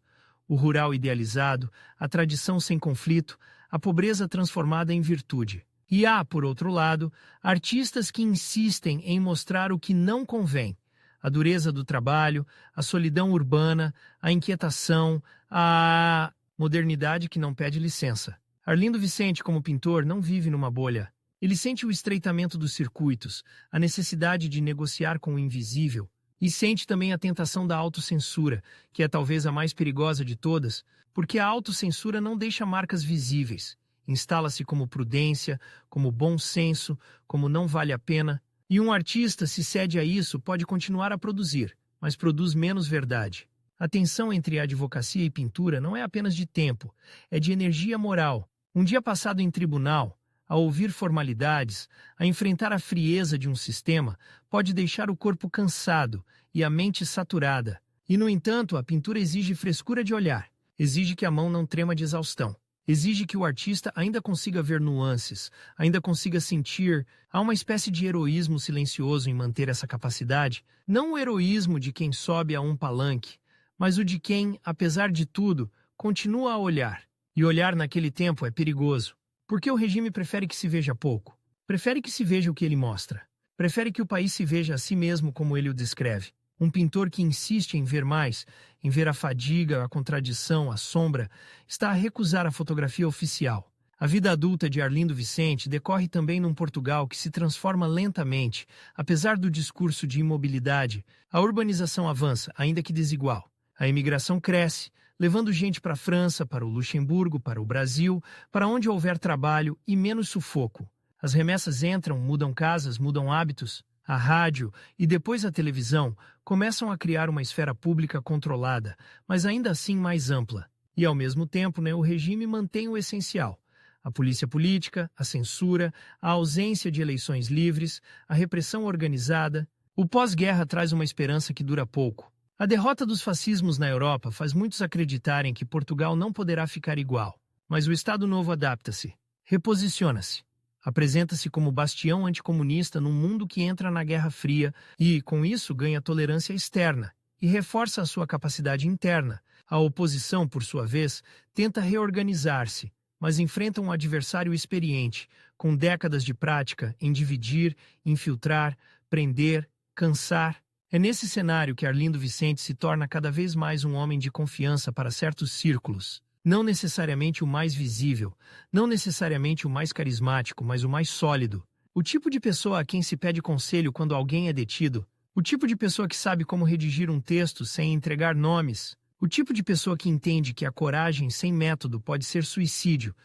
O rural idealizado, a tradição sem conflito, a pobreza transformada em virtude. E há, por outro lado, artistas que insistem em mostrar o que não convém. A dureza do trabalho, a solidão urbana, a inquietação, a modernidade que não pede licença. Arlindo Vicente, como pintor, não vive numa bolha. Ele sente o estreitamento dos circuitos, a necessidade de negociar com o invisível, e sente também a tentação da autocensura, que é talvez a mais perigosa de todas, porque a autocensura não deixa marcas visíveis. Instala-se como prudência, como bom senso, como não vale a pena. E um artista, se cede a isso, pode continuar a produzir, mas produz menos verdade. A tensão entre a advocacia e pintura não é apenas de tempo, é de energia moral. Um dia passado em tribunal, a ouvir formalidades, a enfrentar a frieza de um sistema, pode deixar o corpo cansado e a mente saturada. E, no entanto, a pintura exige frescura de olhar, exige que a mão não trema de exaustão, exige que o artista ainda consiga ver nuances, ainda consiga sentir. Há uma espécie de heroísmo silencioso em manter essa capacidade, não o heroísmo de quem sobe a um palanque, mas o de quem, apesar de tudo, continua a olhar. E olhar naquele tempo é perigoso. Porque o regime prefere que se veja pouco. Prefere que se veja o que ele mostra. Prefere que o país se veja a si mesmo como ele o descreve. Um pintor que insiste em ver mais, em ver a fadiga, a contradição, a sombra, está a recusar a fotografia oficial. A vida adulta de Arlindo Vicente decorre também num Portugal que se transforma lentamente, apesar do discurso de imobilidade. A urbanização avança, ainda que desigual. A imigração cresce, levando gente para a França, para o Luxemburgo, para o Brasil, para onde houver trabalho e menos sufoco. As remessas entram, mudam casas, mudam hábitos. A rádio e depois a televisão começam a criar uma esfera pública controlada, mas ainda assim mais ampla. E, ao mesmo tempo, o regime mantém o essencial. A polícia política, a censura, a ausência de eleições livres, a repressão organizada. O pós-guerra traz uma esperança que dura pouco. A derrota dos fascismos na Europa faz muitos acreditarem que Portugal não poderá ficar igual. Mas o Estado Novo adapta-se, reposiciona-se. Apresenta-se como bastião anticomunista num mundo que entra na Guerra Fria e, com isso, ganha tolerância externa e reforça a sua capacidade interna. A oposição, por sua vez, tenta reorganizar-se, mas enfrenta um adversário experiente, com décadas de prática em dividir, infiltrar, prender, cansar. É nesse cenário que Arlindo Vicente se torna cada vez mais um homem de confiança para certos círculos. Não necessariamente o mais visível, não necessariamente o mais carismático, mas o mais sólido. O tipo de pessoa a quem se pede conselho quando alguém é detido. O tipo de pessoa que sabe como redigir um texto sem entregar nomes. O tipo de pessoa que entende que a coragem sem método pode ser suicídio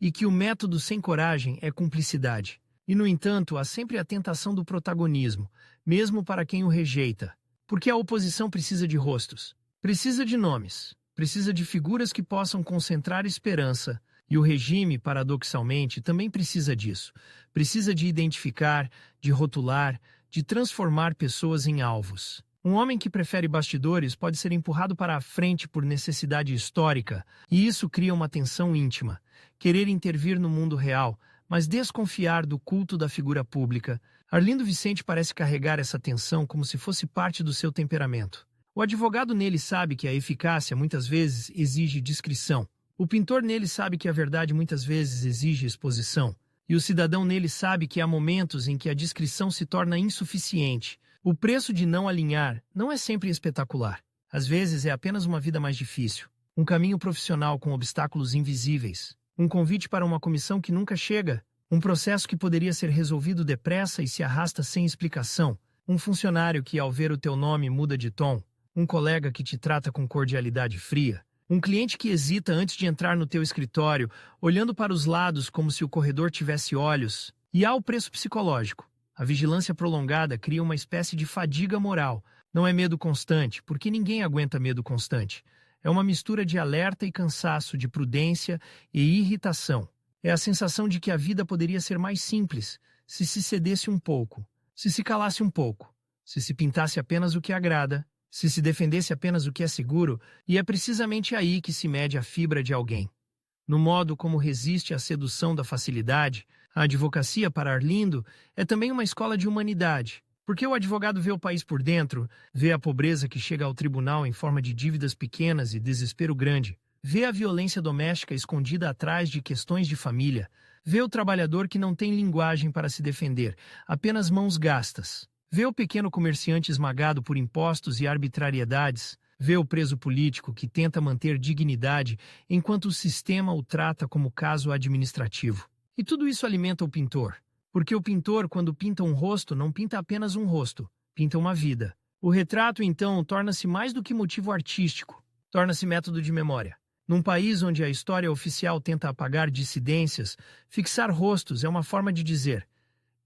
e que o método sem coragem é cumplicidade. E, no entanto, há sempre a tentação do protagonismo, mesmo para quem o rejeita. Porque a oposição precisa de rostos, precisa de nomes. Precisa de figuras que possam concentrar esperança, e o regime, paradoxalmente, também precisa disso. Precisa de identificar, de rotular, de transformar pessoas em alvos. Um homem que prefere bastidores pode ser empurrado para a frente por necessidade histórica, e isso cria uma tensão íntima. Querer intervir no mundo real, mas desconfiar do culto da figura pública. Arlindo Vicente parece carregar essa tensão como se fosse parte do seu temperamento. O advogado nele sabe que a eficácia muitas vezes exige discrição. O pintor nele sabe que a verdade muitas vezes exige exposição. E o cidadão nele sabe que há momentos em que a discrição se torna insuficiente. O preço de não alinhar não é sempre espetacular. Às vezes é apenas uma vida mais difícil. Um caminho profissional com obstáculos invisíveis. Um convite para uma comissão que nunca chega. Um processo que poderia ser resolvido depressa e se arrasta sem explicação. Um funcionário que, ao ver o teu nome, muda de tom. Um colega que te trata com cordialidade fria. Um cliente que hesita antes de entrar no teu escritório, olhando para os lados como se o corredor tivesse olhos. E há o preço psicológico. A vigilância prolongada cria uma espécie de fadiga moral. Não é medo constante, porque ninguém aguenta medo constante. É uma mistura de alerta e cansaço, de prudência e irritação. É a sensação de que a vida poderia ser mais simples, se cedesse um pouco, se calasse um pouco, se pintasse apenas o que agrada, se defendesse apenas o que é seguro, e é precisamente aí que se mede a fibra de alguém. No modo como resiste à sedução da facilidade, a advocacia para Arlindo é também uma escola de humanidade, porque o advogado vê o país por dentro, vê a pobreza que chega ao tribunal em forma de dívidas pequenas e desespero grande, vê a violência doméstica escondida atrás de questões de família, vê o trabalhador que não tem linguagem para se defender, apenas mãos gastas. Vê o pequeno comerciante esmagado por impostos e arbitrariedades. Vê o preso político que tenta manter dignidade enquanto o sistema o trata como caso administrativo. E tudo isso alimenta o pintor. Porque o pintor, quando pinta um rosto, não pinta apenas um rosto, pinta uma vida. O retrato, então, torna-se mais do que motivo artístico. Torna-se método de memória. Num país onde a história oficial tenta apagar dissidências, fixar rostos é uma forma de dizer: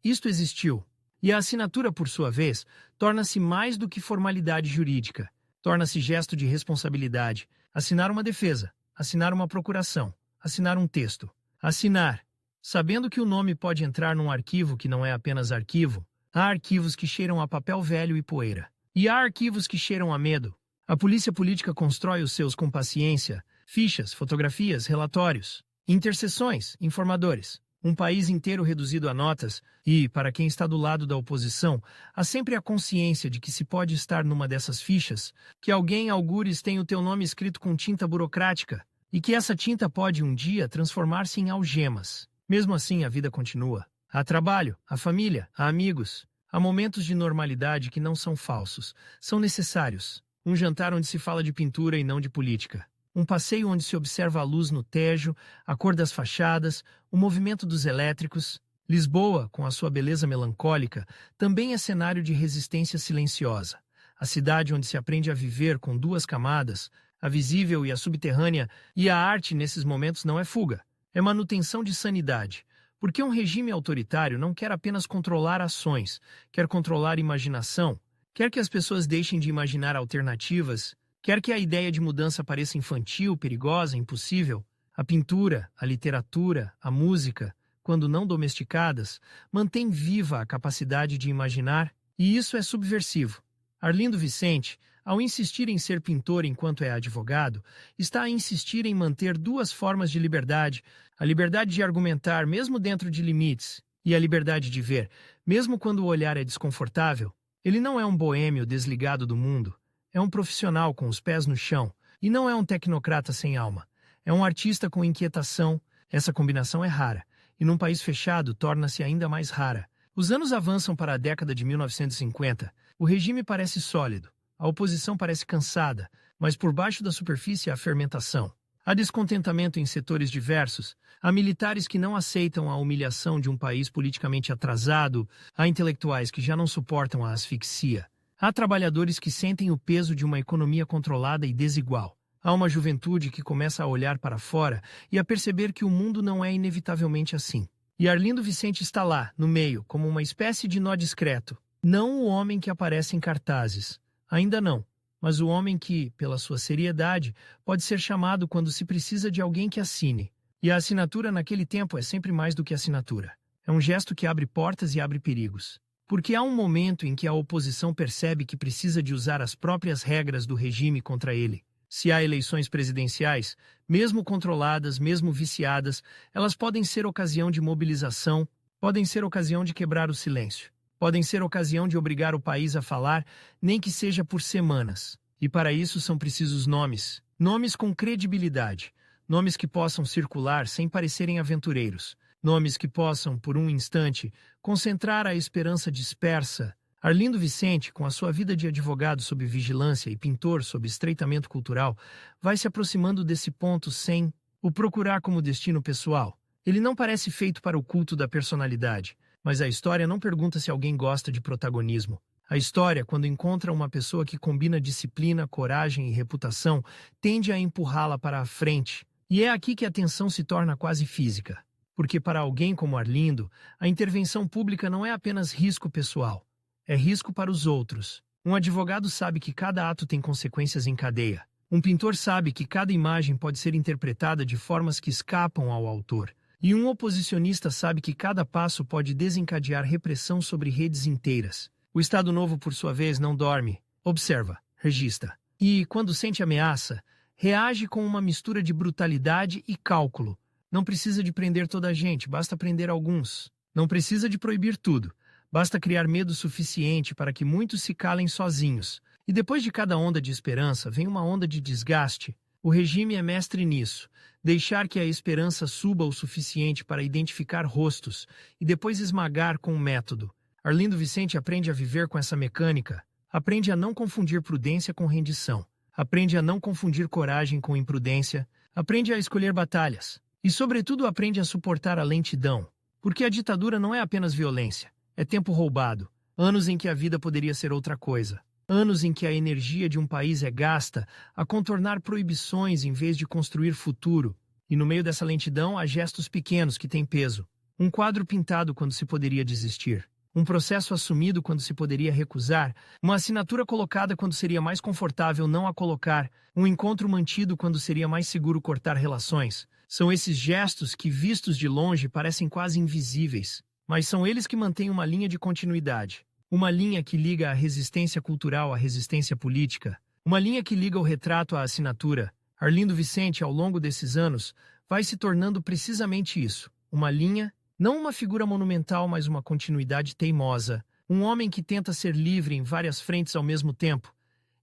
isto existiu. E a assinatura, por sua vez, torna-se mais do que formalidade jurídica. Torna-se gesto de responsabilidade. Assinar uma defesa, assinar uma procuração, assinar um texto. Assinar, sabendo que o nome pode entrar num arquivo que não é apenas arquivo. Há arquivos que cheiram a papel velho e poeira. E há arquivos que cheiram a medo. A polícia política constrói os seus com paciência. Fichas, fotografias, relatórios, interseções, informadores. Um país inteiro reduzido a notas e, para quem está do lado da oposição, há sempre a consciência de que se pode estar numa dessas fichas, que alguém algures tem o teu nome escrito com tinta burocrática e que essa tinta pode um dia transformar-se em algemas. Mesmo assim, a vida continua. Há trabalho, há família, há amigos. Há momentos de normalidade que não são falsos, são necessários. Um jantar onde se fala de pintura e não de política. Um passeio onde se observa a luz no Tejo, a cor das fachadas, o movimento dos elétricos. Lisboa, com a sua beleza melancólica, também é cenário de resistência silenciosa. A cidade onde se aprende a viver com duas camadas, a visível e a subterrânea, e a arte nesses momentos não é fuga, é manutenção de sanidade. Porque um regime autoritário não quer apenas controlar ações, quer controlar imaginação, quer que as pessoas deixem de imaginar alternativas, quer que a ideia de mudança pareça infantil, perigosa, impossível. A pintura, a literatura, a música, quando não domesticadas, mantém viva a capacidade de imaginar, e isso é subversivo. Arlindo Vicente, ao insistir em ser pintor enquanto é advogado, está a insistir em manter duas formas de liberdade: a liberdade de argumentar, mesmo dentro de limites, e a liberdade de ver, mesmo quando o olhar é desconfortável. Ele não é um boêmio desligado do mundo, é um profissional com os pés no chão, e não é um tecnocrata sem alma. É um artista com inquietação. Essa combinação é rara, e num país fechado torna-se ainda mais rara. Os anos avançam para a década de 1950. O regime parece sólido, a oposição parece cansada, mas por baixo da superfície há fermentação. Há descontentamento em setores diversos, há militares que não aceitam a humilhação de um país politicamente atrasado, há intelectuais que já não suportam a asfixia. Há trabalhadores que sentem o peso de uma economia controlada e desigual. Há uma juventude que começa a olhar para fora e a perceber que o mundo não é inevitavelmente assim. E Arlindo Vicente está lá, no meio, como uma espécie de nó discreto. Não o homem que aparece em cartazes. Ainda não. Mas o homem que, pela sua seriedade, pode ser chamado quando se precisa de alguém que assine. E a assinatura naquele tempo é sempre mais do que assinatura. É um gesto que abre portas e abre perigos. Porque há um momento em que a oposição percebe que precisa de usar as próprias regras do regime contra ele. Se há eleições presidenciais, mesmo controladas, mesmo viciadas, elas podem ser ocasião de mobilização, podem ser ocasião de quebrar o silêncio, podem ser ocasião de obrigar o país a falar, nem que seja por semanas. E para isso são precisos nomes, nomes com credibilidade, nomes que possam circular sem parecerem aventureiros, nomes que possam, por um instante, concentrar a esperança dispersa. Arlindo Vicente, com a sua vida de advogado sob vigilância e pintor sob estreitamento cultural, vai se aproximando desse ponto sem o procurar como destino pessoal. Ele não parece feito para o culto da personalidade, mas a história não pergunta se alguém gosta de protagonismo. A história, quando encontra uma pessoa que combina disciplina, coragem e reputação, tende a empurrá-la para a frente. E é aqui que a tensão se torna quase física. Porque para alguém como Arlindo, a intervenção pública não é apenas risco pessoal. É risco para os outros. Um advogado sabe que cada ato tem consequências em cadeia. Um pintor sabe que cada imagem pode ser interpretada de formas que escapam ao autor. E um oposicionista sabe que cada passo pode desencadear repressão sobre redes inteiras. O Estado Novo, por sua vez, não dorme. Observa, registra. E, quando sente ameaça, reage com uma mistura de brutalidade e cálculo. Não precisa de prender toda a gente, basta prender alguns. Não precisa de proibir tudo. Basta criar medo suficiente para que muitos se calem sozinhos. E depois de cada onda de esperança, vem uma onda de desgaste. O regime é mestre nisso. Deixar que a esperança suba o suficiente para identificar rostos e depois esmagar com o método. Arlindo Vicente aprende a viver com essa mecânica. Aprende a não confundir prudência com rendição. Aprende a não confundir coragem com imprudência. Aprende a escolher batalhas. E, sobretudo, aprende a suportar a lentidão. Porque a ditadura não é apenas violência. É tempo roubado, anos em que a vida poderia ser outra coisa, anos em que a energia de um país é gasta a contornar proibições em vez de construir futuro, e no meio dessa lentidão há gestos pequenos que têm peso. Um quadro pintado quando se poderia desistir, um processo assumido quando se poderia recusar, uma assinatura colocada quando seria mais confortável não a colocar, um encontro mantido quando seria mais seguro cortar relações. São esses gestos que, vistos de longe, parecem quase invisíveis. Mas são eles que mantêm uma linha de continuidade, uma linha que liga a resistência cultural à resistência política, uma linha que liga o retrato à assinatura. Arlindo Vicente, ao longo desses anos, vai se tornando precisamente isso, uma linha, não uma figura monumental, mas uma continuidade teimosa, um homem que tenta ser livre em várias frentes ao mesmo tempo,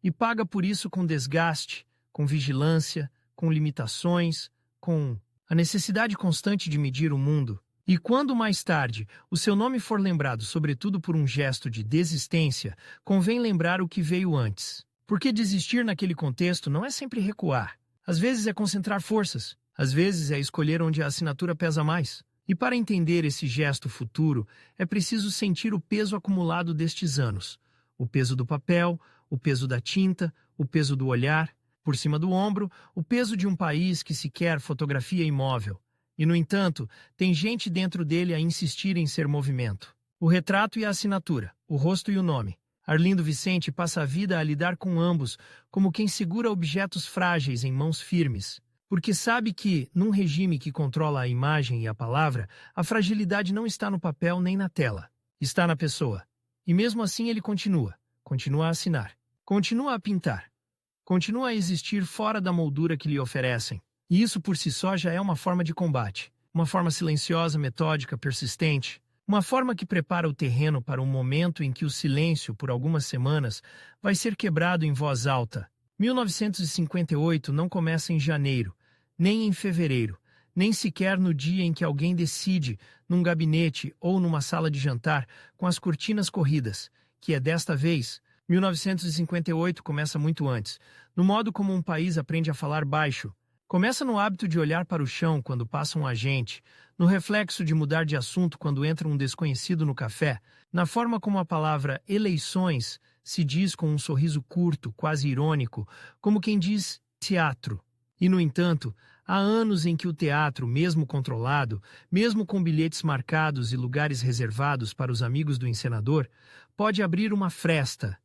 e paga por isso com desgaste, com vigilância, com limitações, com a necessidade constante de medir o mundo. E quando mais tarde o seu nome for lembrado sobretudo por um gesto de desistência, convém lembrar o que veio antes. Porque desistir naquele contexto não é sempre recuar. Às vezes é concentrar forças, às vezes é escolher onde a assinatura pesa mais. E para entender esse gesto futuro, é preciso sentir o peso acumulado destes anos. O peso do papel, o peso da tinta, o peso do olhar, por cima do ombro, o peso de um país que sequer fotografia imóvel. E, no entanto, tem gente dentro dele a insistir em ser movimento. O retrato e a assinatura, o rosto e o nome. Arlindo Vicente passa a vida a lidar com ambos, como quem segura objetos frágeis em mãos firmes. Porque sabe que, num regime que controla a imagem e a palavra, a fragilidade não está no papel nem na tela. Está na pessoa. E mesmo assim ele continua a assinar. Continua a pintar. Continua a existir fora da moldura que lhe oferecem. E isso por si só já é uma forma de combate. Uma forma silenciosa, metódica, persistente. Uma forma que prepara o terreno para um momento em que o silêncio, por algumas semanas, vai ser quebrado em voz alta. 1958 não começa em janeiro, nem em fevereiro, nem sequer no dia em que alguém decide, num gabinete ou numa sala de jantar, com as cortinas corridas, que é desta vez. 1958 começa muito antes, no modo como um país aprende a falar baixo. Começa no hábito de olhar para o chão quando passa um agente, no reflexo de mudar de assunto quando entra um desconhecido no café, na forma como a palavra eleições se diz com um sorriso curto, quase irônico, como quem diz teatro. E, no entanto, há anos em que o teatro, mesmo controlado, mesmo com bilhetes marcados e lugares reservados para os amigos do encenador, pode abrir uma fresta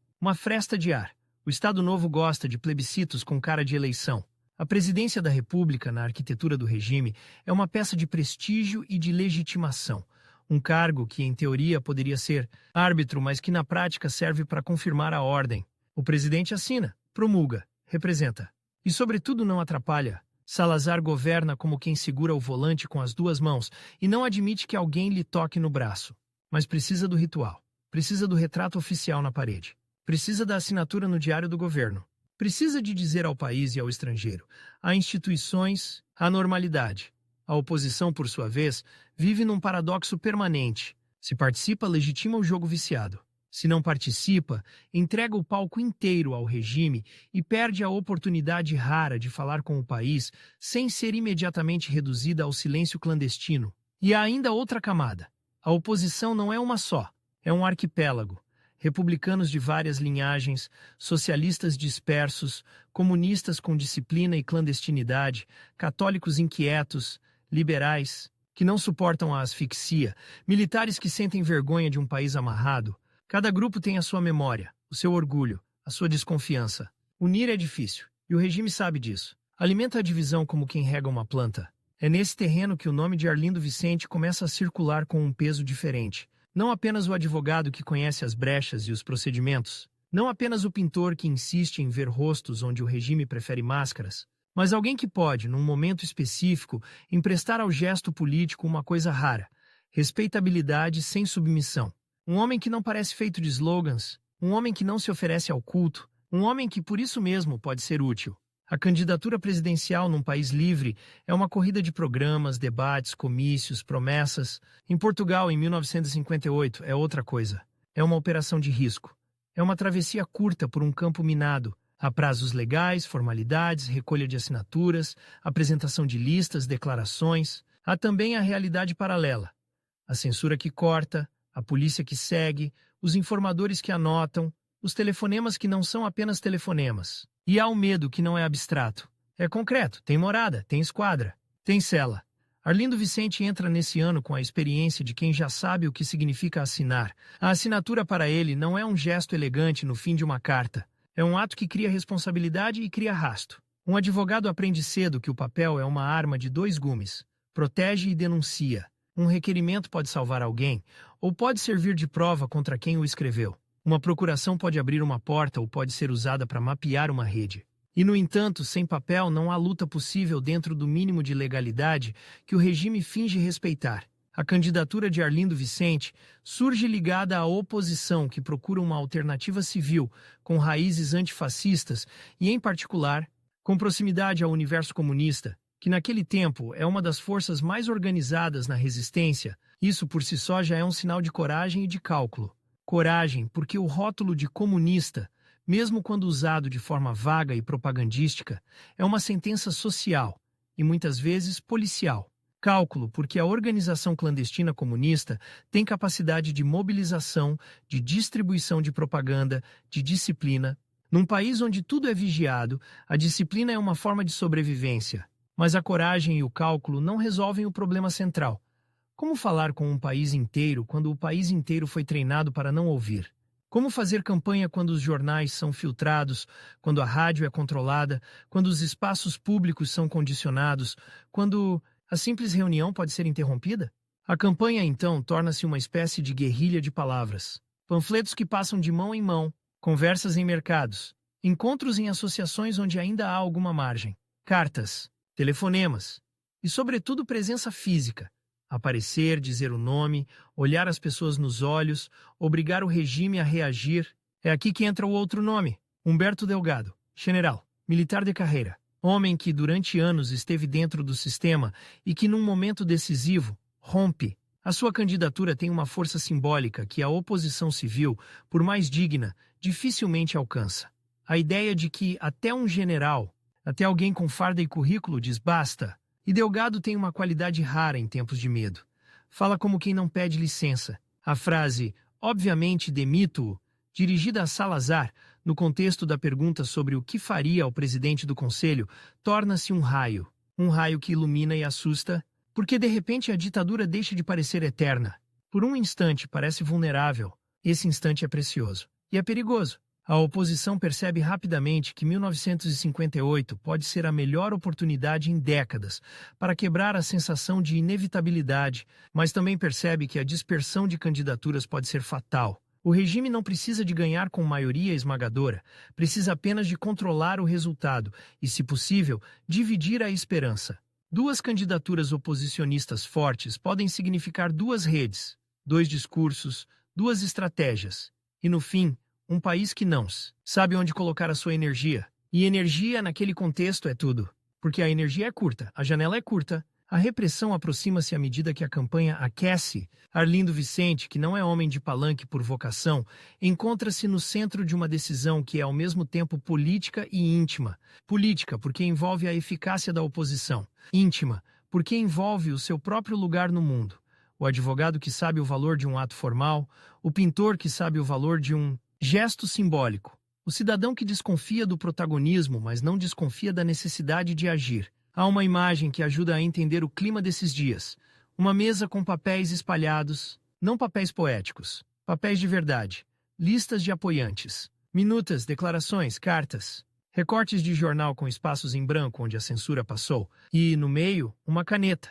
de ar. O Estado Novo gosta de plebiscitos com cara de eleição. A presidência da República, na arquitetura do regime, é uma peça de prestígio e de legitimação. Um cargo que, em teoria, poderia ser árbitro, mas que na prática serve para confirmar a ordem. O presidente assina, promulga, representa. E, sobretudo, não atrapalha. Salazar governa como quem segura o volante com as duas mãos e não admite que alguém lhe toque no braço. Mas precisa do ritual. Precisa do retrato oficial na parede. Precisa da assinatura no diário do governo. Precisa de dizer ao país e ao estrangeiro: há instituições, há normalidade. A oposição, por sua vez, vive num paradoxo permanente. Se participa, legitima o jogo viciado. Se não participa, entrega o palco inteiro ao regime e perde a oportunidade rara de falar com o país sem ser imediatamente reduzida ao silêncio clandestino. E há ainda outra camada. A oposição não é uma só, é um arquipélago. Republicanos de várias linhagens, socialistas dispersos, comunistas com disciplina e clandestinidade, católicos inquietos, liberais, que não suportam a asfixia, militares que sentem vergonha de um país amarrado. Cada grupo tem a sua memória, o seu orgulho, a sua desconfiança. Unir é difícil, e o regime sabe disso. Alimenta a divisão como quem rega uma planta. É nesse terreno que o nome de Arlindo Vicente começa a circular com um peso diferente. Não apenas o advogado que conhece as brechas e os procedimentos, não apenas o pintor que insiste em ver rostos onde o regime prefere máscaras, mas alguém que pode, num momento específico, emprestar ao gesto político uma coisa rara: respeitabilidade sem submissão. Um homem que não parece feito de slogans, um homem que não se oferece ao culto, um homem que por isso mesmo pode ser útil. A candidatura presidencial num país livre é uma corrida de programas, debates, comícios, promessas. Em Portugal, em 1958, é outra coisa. É uma operação de risco. É uma travessia curta por um campo minado. Há prazos legais, formalidades, recolha de assinaturas, apresentação de listas, declarações. Há também a realidade paralela. A censura que corta, a polícia que segue, os informadores que anotam, os telefonemas que não são apenas telefonemas. E há o medo que não é abstrato. É concreto, tem morada, tem esquadra, tem cela. Arlindo Vicente entra nesse ano com a experiência de quem já sabe o que significa assinar. A assinatura para ele não é um gesto elegante no fim de uma carta. É um ato que cria responsabilidade e cria rastro. Um advogado aprende cedo que o papel é uma arma de dois gumes. Protege e denuncia. Um requerimento pode salvar alguém, ou pode servir de prova contra quem o escreveu. Uma procuração pode abrir uma porta ou pode ser usada para mapear uma rede. E, no entanto, sem papel não há luta possível dentro do mínimo de legalidade que o regime finge respeitar. A candidatura de Arlindo Vicente surge ligada à oposição que procura uma alternativa civil com raízes antifascistas e, em particular, com proximidade ao universo comunista, que naquele tempo é uma das forças mais organizadas na resistência. Isso por si só já é um sinal de coragem e de cálculo. Coragem, porque o rótulo de comunista, mesmo quando usado de forma vaga e propagandística, é uma sentença social e muitas vezes policial. Cálculo, porque a organização clandestina comunista tem capacidade de mobilização, de distribuição de propaganda, de disciplina. Num país onde tudo é vigiado, a disciplina é uma forma de sobrevivência, mas a coragem e o cálculo não resolvem o problema central. Como falar com um país inteiro quando o país inteiro foi treinado para não ouvir? Como fazer campanha quando os jornais são filtrados, quando a rádio é controlada, quando os espaços públicos são condicionados, quando a simples reunião pode ser interrompida? A campanha, então, torna-se uma espécie de guerrilha de palavras. Panfletos que passam de mão em mão, conversas em mercados, encontros em associações onde ainda há alguma margem, cartas, telefonemas e, sobretudo, presença física. Aparecer, dizer o nome, olhar as pessoas nos olhos, obrigar o regime a reagir. É aqui que entra o outro nome, Humberto Delgado, general, militar de carreira, homem que durante anos esteve dentro do sistema e que num momento decisivo, rompe. A sua candidatura tem uma força simbólica que a oposição civil, por mais digna, dificilmente alcança. A ideia de que até um general, até alguém com farda e currículo diz basta. E Delgado tem uma qualidade rara em tempos de medo. Fala como quem não pede licença. A frase, obviamente demito-o, dirigida a Salazar, no contexto da pergunta sobre o que faria ao presidente do Conselho, torna-se um raio que ilumina e assusta, porque de repente a ditadura deixa de parecer eterna. Por um instante parece vulnerável. Esse instante é precioso. E é perigoso. A oposição percebe rapidamente que 1958 pode ser a melhor oportunidade em décadas para quebrar a sensação de inevitabilidade, mas também percebe que a dispersão de candidaturas pode ser fatal. O regime não precisa de ganhar com maioria esmagadora, precisa apenas de controlar o resultado e, se possível, dividir a esperança. Duas candidaturas oposicionistas fortes podem significar duas redes, dois discursos, duas estratégias. E, no fim, um país que não sabe onde colocar a sua energia. E energia, naquele contexto, é tudo. Porque a energia é curta, a janela é curta, a repressão aproxima-se à medida que a campanha aquece. Arlindo Vicente, que não é homem de palanque por vocação, encontra-se no centro de uma decisão que é ao mesmo tempo política e íntima. Política, porque envolve a eficácia da oposição. Íntima, porque envolve o seu próprio lugar no mundo. O advogado que sabe o valor de um ato formal, o pintor que sabe o valor de um gesto simbólico. O cidadão que desconfia do protagonismo, mas não desconfia da necessidade de agir. Há uma imagem que ajuda a entender o clima desses dias. Uma mesa com papéis espalhados, não papéis poéticos, papéis de verdade, listas de apoiantes, minutas, declarações, cartas, recortes de jornal com espaços em branco onde a censura passou, e, no meio, uma caneta.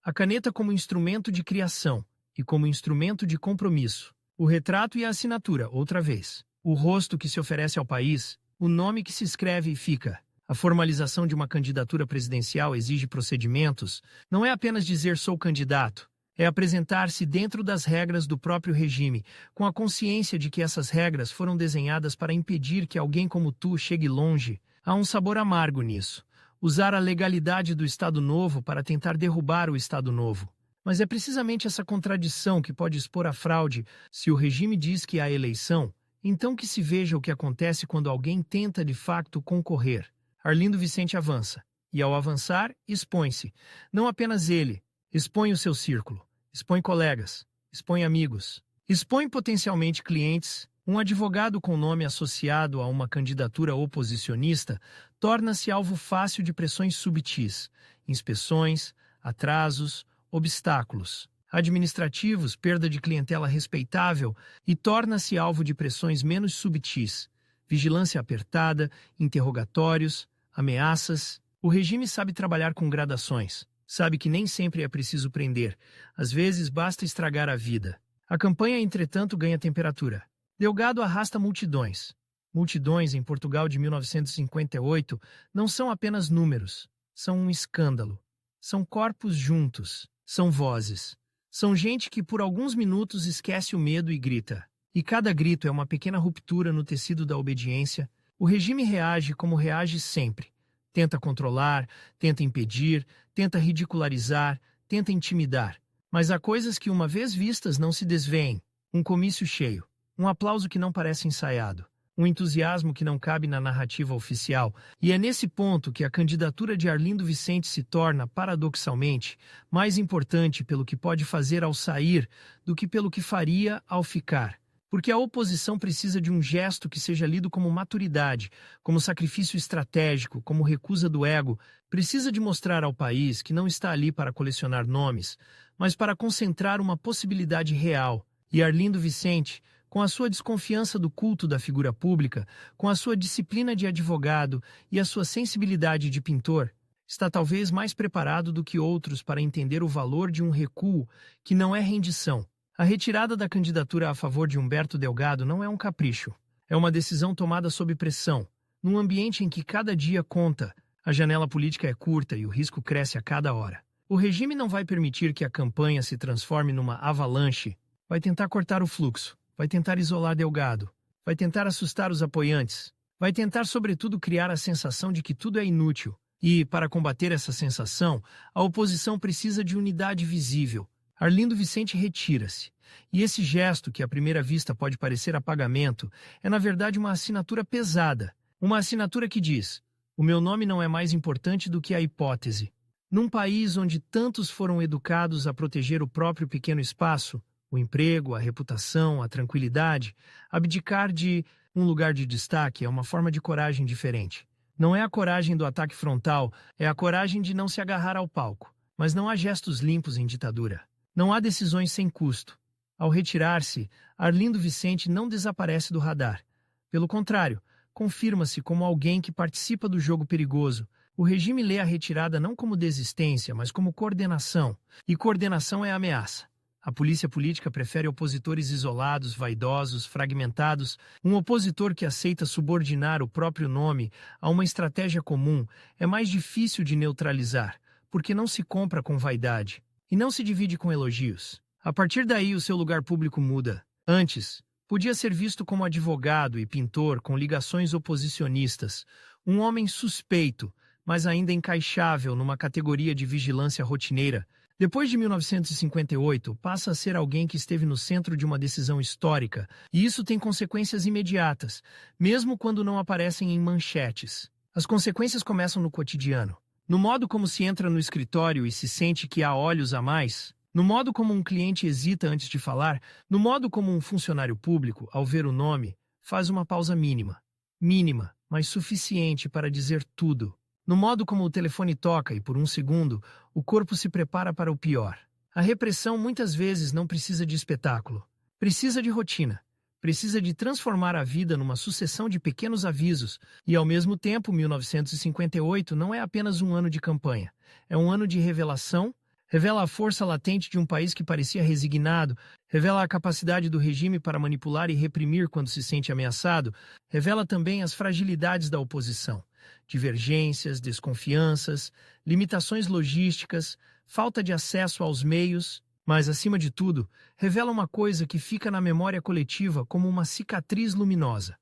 A caneta como instrumento de criação e como instrumento de compromisso. O retrato e a assinatura, outra vez. O rosto que se oferece ao país, o nome que se escreve e fica. A formalização de uma candidatura presidencial exige procedimentos. Não é apenas dizer sou candidato. É apresentar-se dentro das regras do próprio regime, com a consciência de que essas regras foram desenhadas para impedir que alguém como tu chegue longe. Há um sabor amargo nisso. Usar a legalidade do Estado Novo para tentar derrubar o Estado Novo. Mas é precisamente essa contradição que pode expor a fraude. Se o regime diz que há eleição, então que se veja o que acontece quando alguém tenta de facto concorrer. Arlindo Vicente avança, e ao avançar, expõe-se. Não apenas ele, expõe o seu círculo, expõe colegas, expõe amigos, expõe potencialmente clientes. Um advogado com nome associado a uma candidatura oposicionista torna-se alvo fácil de pressões subtis, inspeções, atrasos, obstáculos administrativos, perda de clientela respeitável e torna-se alvo de pressões menos subtis, vigilância apertada, interrogatórios, ameaças. O regime sabe trabalhar com gradações, sabe que nem sempre é preciso prender, às vezes basta estragar a vida. A campanha, entretanto, ganha temperatura. Delgado arrasta multidões. Multidões em Portugal de 1958 não são apenas números, são um escândalo. São corpos juntos. São vozes. São gente que por alguns minutos esquece o medo e grita. E cada grito é uma pequena ruptura no tecido da obediência. O regime reage como reage sempre. Tenta controlar, tenta impedir, tenta ridicularizar, tenta intimidar. Mas há coisas que, uma vez vistas, não se desveem. Um comício cheio. Um aplauso que não parece ensaiado. Um entusiasmo que não cabe na narrativa oficial. E é nesse ponto que a candidatura de Arlindo Vicente se torna, paradoxalmente, mais importante pelo que pode fazer ao sair do que pelo que faria ao ficar. Porque a oposição precisa de um gesto que seja lido como maturidade, como sacrifício estratégico, como recusa do ego. Precisa de mostrar ao país que não está ali para colecionar nomes, mas para concentrar uma possibilidade real. E Arlindo Vicente, com a sua desconfiança do culto da figura pública, com a sua disciplina de advogado e a sua sensibilidade de pintor, está talvez mais preparado do que outros para entender o valor de um recuo que não é rendição. A retirada da candidatura a favor de Humberto Delgado não é um capricho. É uma decisão tomada sob pressão, num ambiente em que cada dia conta, a janela política é curta e o risco cresce a cada hora. O regime não vai permitir que a campanha se transforme numa avalanche. Vai tentar cortar o fluxo, vai tentar isolar Delgado, vai tentar assustar os apoiantes, vai tentar, sobretudo, criar a sensação de que tudo é inútil. E, para combater essa sensação, a oposição precisa de unidade visível. Arlindo Vicente retira-se. E esse gesto, que à primeira vista pode parecer apagamento, é na verdade uma assinatura pesada. Uma assinatura que diz: o meu nome não é mais importante do que a hipótese. Num país onde tantos foram educados a proteger o próprio pequeno espaço, o emprego, a reputação, a tranquilidade, abdicar de um lugar de destaque é uma forma de coragem diferente. Não é a coragem do ataque frontal, é a coragem de não se agarrar ao palco. Mas não há gestos limpos em ditadura. Não há decisões sem custo. Ao retirar-se, Arlindo Vicente não desaparece do radar. Pelo contrário, confirma-se como alguém que participa do jogo perigoso. O regime lê a retirada não como desistência, mas como coordenação. E coordenação é ameaça. A polícia política prefere opositores isolados, vaidosos, fragmentados. Um opositor que aceita subordinar o próprio nome a uma estratégia comum é mais difícil de neutralizar, porque não se compra com vaidade e não se divide com elogios. A partir daí, o seu lugar público muda. Antes, podia ser visto como advogado e pintor com ligações oposicionistas, um homem suspeito, mas ainda encaixável numa categoria de vigilância rotineira. Depois de 1958, passa a ser alguém que esteve no centro de uma decisão histórica, e isso tem consequências imediatas, mesmo quando não aparecem em manchetes. As consequências começam no cotidiano, no modo como se entra no escritório e se sente que há olhos a mais, no modo como um cliente hesita antes de falar, no modo como um funcionário público, ao ver o nome, faz uma pausa mínima, mas suficiente para dizer tudo. No modo como o telefone toca e, por um segundo, o corpo se prepara para o pior. A repressão muitas vezes não precisa de espetáculo. Precisa de rotina. Precisa de transformar a vida numa sucessão de pequenos avisos. E, ao mesmo tempo, 1958 não é apenas um ano de campanha. É um ano de revelação. Revela a força latente de um país que parecia resignado. Revela a capacidade do regime para manipular e reprimir quando se sente ameaçado. Revela também as fragilidades da oposição. Divergências, desconfianças, limitações logísticas, falta de acesso aos meios, mas, acima de tudo, revela uma coisa que fica na memória coletiva como uma cicatriz luminosa.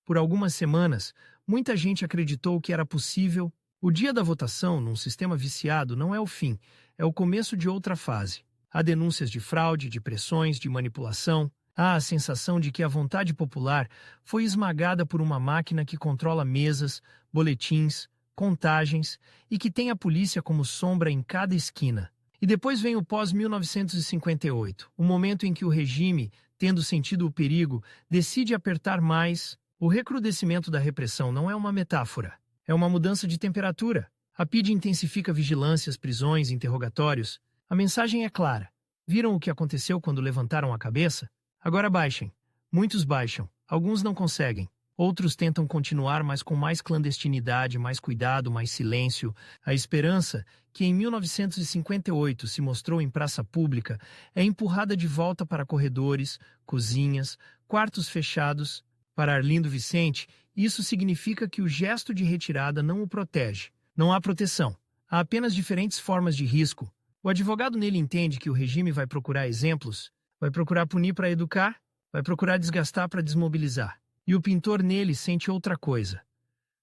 Por algumas semanas, muita gente acreditou que era possível. O dia da votação, num sistema viciado, não é o fim, é o começo de outra fase. Há denúncias de fraude, de pressões, de manipulação. Há a sensação de que a vontade popular foi esmagada por uma máquina que controla mesas, boletins, contagens e que tem a polícia como sombra em cada esquina. E depois vem o pós-1958, o momento em que o regime, tendo sentido o perigo, decide apertar mais. O recrudescimento da repressão não é uma metáfora, é uma mudança de temperatura. A PIDE intensifica vigilâncias, prisões, interrogatórios. A mensagem é clara. Viram o que aconteceu quando levantaram a cabeça? Agora baixem. Muitos baixam. Alguns não conseguem. Outros tentam continuar, mas com mais clandestinidade, mais cuidado, mais silêncio. A esperança, que em 1958 se mostrou em praça pública, é empurrada de volta para corredores, cozinhas, quartos fechados. Para Arlindo Vicente, isso significa que o gesto de retirada não o protege. Não há proteção. Há apenas diferentes formas de risco. O advogado nele entende que o regime vai procurar exemplos, vai procurar punir para educar, vai procurar desgastar para desmobilizar. E o pintor nele sente outra coisa.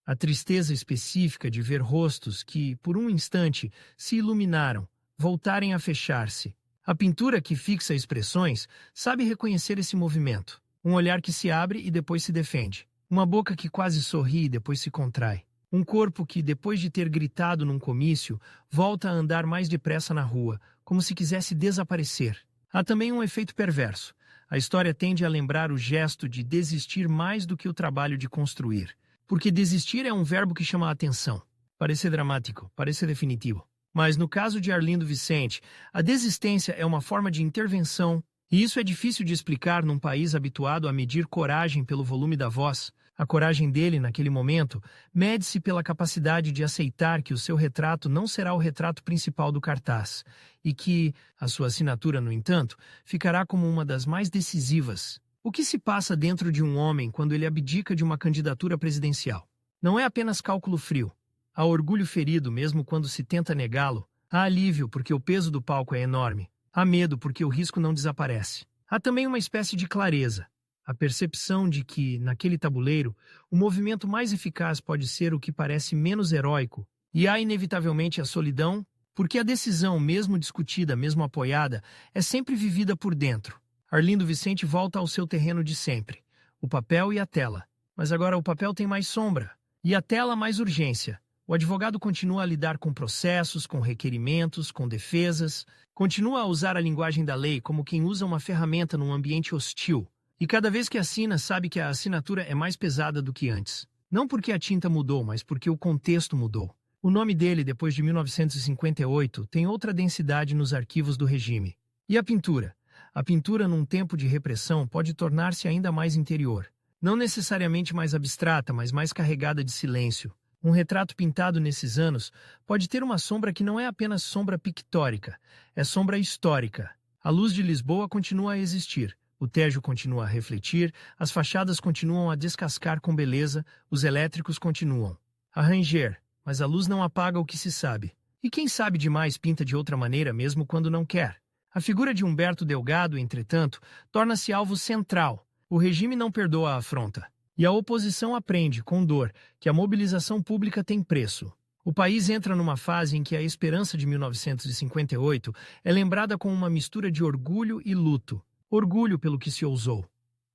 A tristeza específica de ver rostos que, por um instante, se iluminaram, voltarem a fechar-se. A pintura que fixa expressões sabe reconhecer esse movimento. Um olhar que se abre e depois se defende. Uma boca que quase sorri e depois se contrai. Um corpo que, depois de ter gritado num comício, volta a andar mais depressa na rua, como se quisesse desaparecer. Há também um efeito perverso. A história tende a lembrar o gesto de desistir mais do que o trabalho de construir. Porque desistir é um verbo que chama a atenção. Parece dramático, parece definitivo. Mas no caso de Arlindo Vicente, a desistência é uma forma de intervenção, e isso é difícil de explicar num país habituado a medir coragem pelo volume da voz. A coragem dele, naquele momento, mede-se pela capacidade de aceitar que o seu retrato não será o retrato principal do cartaz, e que, a sua assinatura, no entanto, ficará como uma das mais decisivas. O que se passa dentro de um homem quando ele abdica de uma candidatura presidencial? Não é apenas cálculo frio. Há orgulho ferido mesmo quando se tenta negá-lo. Há alívio porque o peso do palco é enorme. Há medo porque o risco não desaparece. Há também uma espécie de clareza. A percepção de que, naquele tabuleiro, o movimento mais eficaz pode ser o que parece menos heróico. E há inevitavelmente a solidão, porque a decisão, mesmo discutida, mesmo apoiada, é sempre vivida por dentro. Arlindo Vicente volta ao seu terreno de sempre, o papel e a tela. Mas agora o papel tem mais sombra, e a tela mais urgência. O advogado continua a lidar com processos, com requerimentos, com defesas, continua a usar a linguagem da lei como quem usa uma ferramenta num ambiente hostil. E cada vez que assina, sabe que a assinatura é mais pesada do que antes. Não porque a tinta mudou, mas porque o contexto mudou. O nome dele, depois de 1958, tem outra densidade nos arquivos do regime. E a pintura? A pintura, num tempo de repressão, pode tornar-se ainda mais interior. Não necessariamente mais abstrata, mas mais carregada de silêncio. Um retrato pintado nesses anos pode ter uma sombra que não é apenas sombra pictórica, é sombra histórica. A luz de Lisboa continua a existir, o Tejo continua a refletir, as fachadas continuam a descascar com beleza, os elétricos continuam a ranger, mas a luz não apaga o que se sabe. E quem sabe demais pinta de outra maneira mesmo quando não quer. A figura de Humberto Delgado, entretanto, torna-se alvo central. O regime não perdoa a afronta. E a oposição aprende, com dor, que a mobilização pública tem preço. O país entra numa fase em que a esperança de 1958 é lembrada com uma mistura de orgulho e luto. Orgulho pelo que se ousou,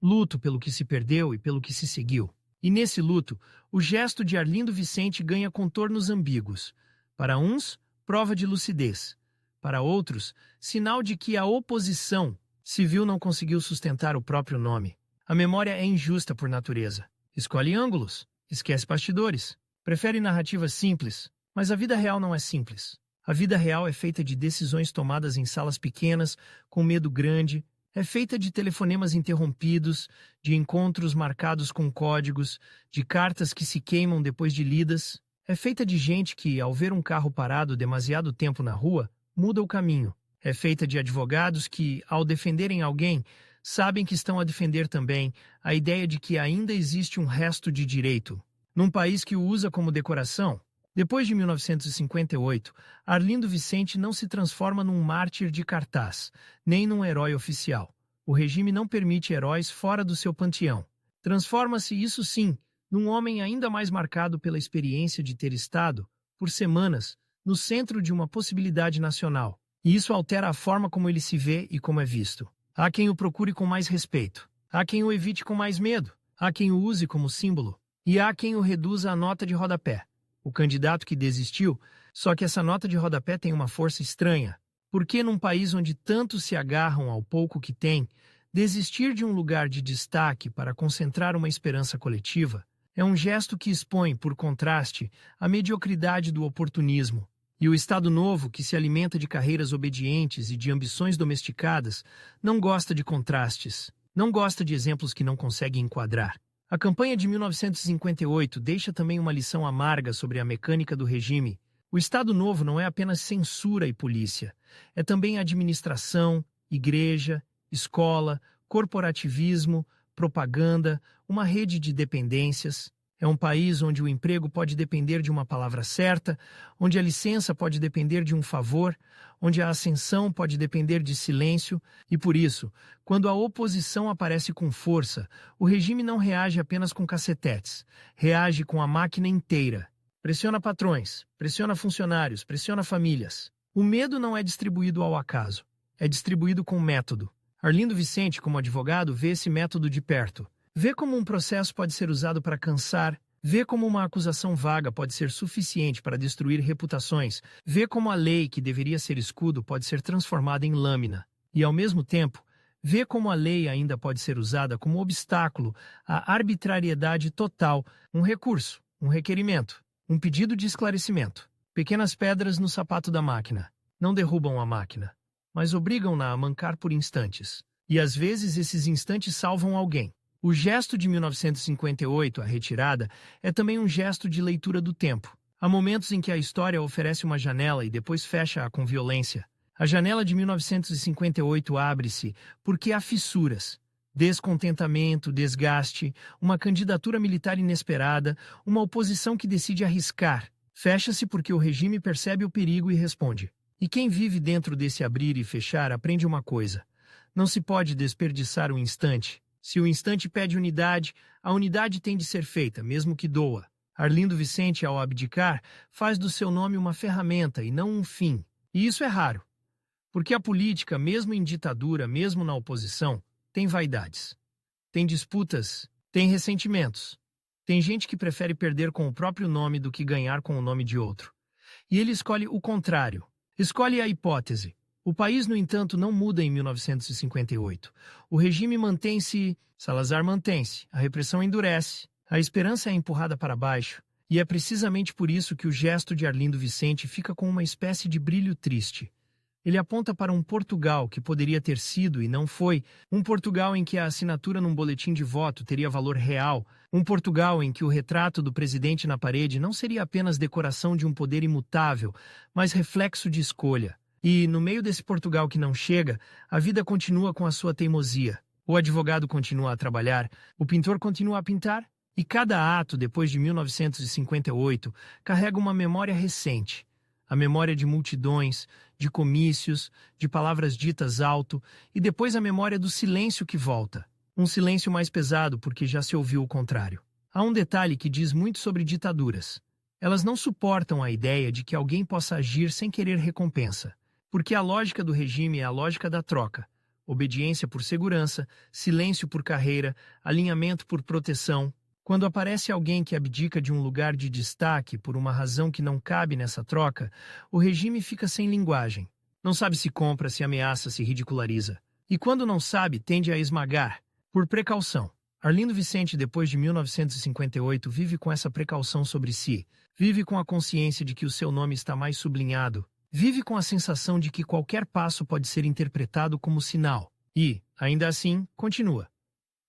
luto pelo que se perdeu e pelo que se seguiu. E nesse luto, o gesto de Arlindo Vicente ganha contornos ambíguos. Para uns, prova de lucidez. Para outros, sinal de que a oposição civil não conseguiu sustentar o próprio nome. A memória é injusta por natureza. Escolhe ângulos, esquece bastidores. Prefere narrativas simples, mas a vida real não é simples. A vida real é feita de decisões tomadas em salas pequenas, com medo grande, é feita de telefonemas interrompidos, de encontros marcados com códigos, de cartas que se queimam depois de lidas. É feita de gente que, ao ver um carro parado demasiado tempo na rua, muda o caminho. É feita de advogados que, ao defenderem alguém, sabem que estão a defender também a ideia de que ainda existe um resto de direito. Num país que o usa como decoração, depois de 1958, Arlindo Vicente não se transforma num mártir de cartaz, nem num herói oficial. O regime não permite heróis fora do seu panteão. Transforma-se, isso sim, num homem ainda mais marcado pela experiência de ter estado, por semanas, no centro de uma possibilidade nacional. E isso altera a forma como ele se vê e como é visto. Há quem o procure com mais respeito. Há quem o evite com mais medo. Há quem o use como símbolo. E há quem o reduza à nota de rodapé. O candidato que desistiu, só que essa nota de rodapé tem uma força estranha. Porque num país onde tantos se agarram ao pouco que têm, desistir de um lugar de destaque para concentrar uma esperança coletiva é um gesto que expõe, por contraste, a mediocridade do oportunismo. E o Estado Novo, que se alimenta de carreiras obedientes e de ambições domesticadas, não gosta de contrastes, não gosta de exemplos que não consegue enquadrar. A campanha de 1958 deixa também uma lição amarga sobre a mecânica do regime. O Estado Novo não é apenas censura e polícia, é também administração, igreja, escola, corporativismo, propaganda, uma rede de dependências. É um país onde o emprego pode depender de uma palavra certa, onde a licença pode depender de um favor, onde a ascensão pode depender de silêncio, e por isso, quando a oposição aparece com força, o regime não reage apenas com cacetetes, reage com a máquina inteira. Pressiona patrões, pressiona funcionários, pressiona famílias. O medo não é distribuído ao acaso, é distribuído com método. Arlindo Vicente, como advogado, vê esse método de perto. Vê como um processo pode ser usado para cansar, vê como uma acusação vaga pode ser suficiente para destruir reputações, vê como a lei, que deveria ser escudo, pode ser transformada em lâmina. E, ao mesmo tempo, vê como a lei ainda pode ser usada como obstáculo à arbitrariedade total, um recurso, um requerimento, um pedido de esclarecimento. Pequenas pedras no sapato da máquina. Não derrubam a máquina, mas obrigam-na a mancar por instantes. E às vezes esses instantes salvam alguém. O gesto de 1958, a retirada, é também um gesto de leitura do tempo. Há momentos em que a história oferece uma janela e depois fecha-a com violência. A janela de 1958 abre-se porque há fissuras. Descontentamento, desgaste, uma candidatura militar inesperada, uma oposição que decide arriscar. Fecha-se porque o regime percebe o perigo e responde. E quem vive dentro desse abrir e fechar aprende uma coisa: não se pode desperdiçar um instante. Se o instante pede unidade, a unidade tem de ser feita, mesmo que doa. Arlindo Vicente, ao abdicar, faz do seu nome uma ferramenta e não um fim. E isso é raro, porque a política, mesmo em ditadura, mesmo na oposição, tem vaidades, tem disputas, tem ressentimentos. Tem gente que prefere perder com o próprio nome do que ganhar com o nome de outro. E ele escolhe o contrário, escolhe a hipótese. O país, no entanto, não muda em 1958. O regime mantém-se, Salazar mantém-se, a repressão endurece, a esperança é empurrada para baixo, e é precisamente por isso que o gesto de Arlindo Vicente fica com uma espécie de brilho triste. Ele aponta para um Portugal que poderia ter sido e não foi, um Portugal em que a assinatura num boletim de voto teria valor real, um Portugal em que o retrato do presidente na parede não seria apenas decoração de um poder imutável, mas reflexo de escolha. E, no meio desse Portugal que não chega, a vida continua com a sua teimosia. O advogado continua a trabalhar, o pintor continua a pintar, e cada ato, depois de 1958, carrega uma memória recente. A memória de multidões, de comícios, de palavras ditas alto, e depois a memória do silêncio que volta. Um silêncio mais pesado porque já se ouviu o contrário. Há um detalhe que diz muito sobre ditaduras. Elas não suportam a ideia de que alguém possa agir sem querer recompensa. Porque a lógica do regime é a lógica da troca. Obediência por segurança, silêncio por carreira, alinhamento por proteção. Quando aparece alguém que abdica de um lugar de destaque por uma razão que não cabe nessa troca, o regime fica sem linguagem. Não sabe se compra, se ameaça, se ridiculariza. E quando não sabe, tende a esmagar. Por precaução. Arlindo Vicente, depois de 1958, vive com essa precaução sobre si. Vive com a consciência de que o seu nome está mais sublinhado. Vive com a sensação de que qualquer passo pode ser interpretado como sinal. E, ainda assim, continua.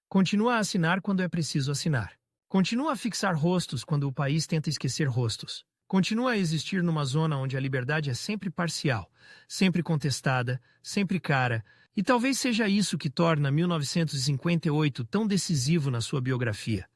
Continua a assinar quando é preciso assinar. Continua a fixar rostos quando o país tenta esquecer rostos. Continua a existir numa zona onde a liberdade é sempre parcial, sempre contestada, sempre cara, e talvez seja isso que torna 1958 tão decisivo na sua biografia.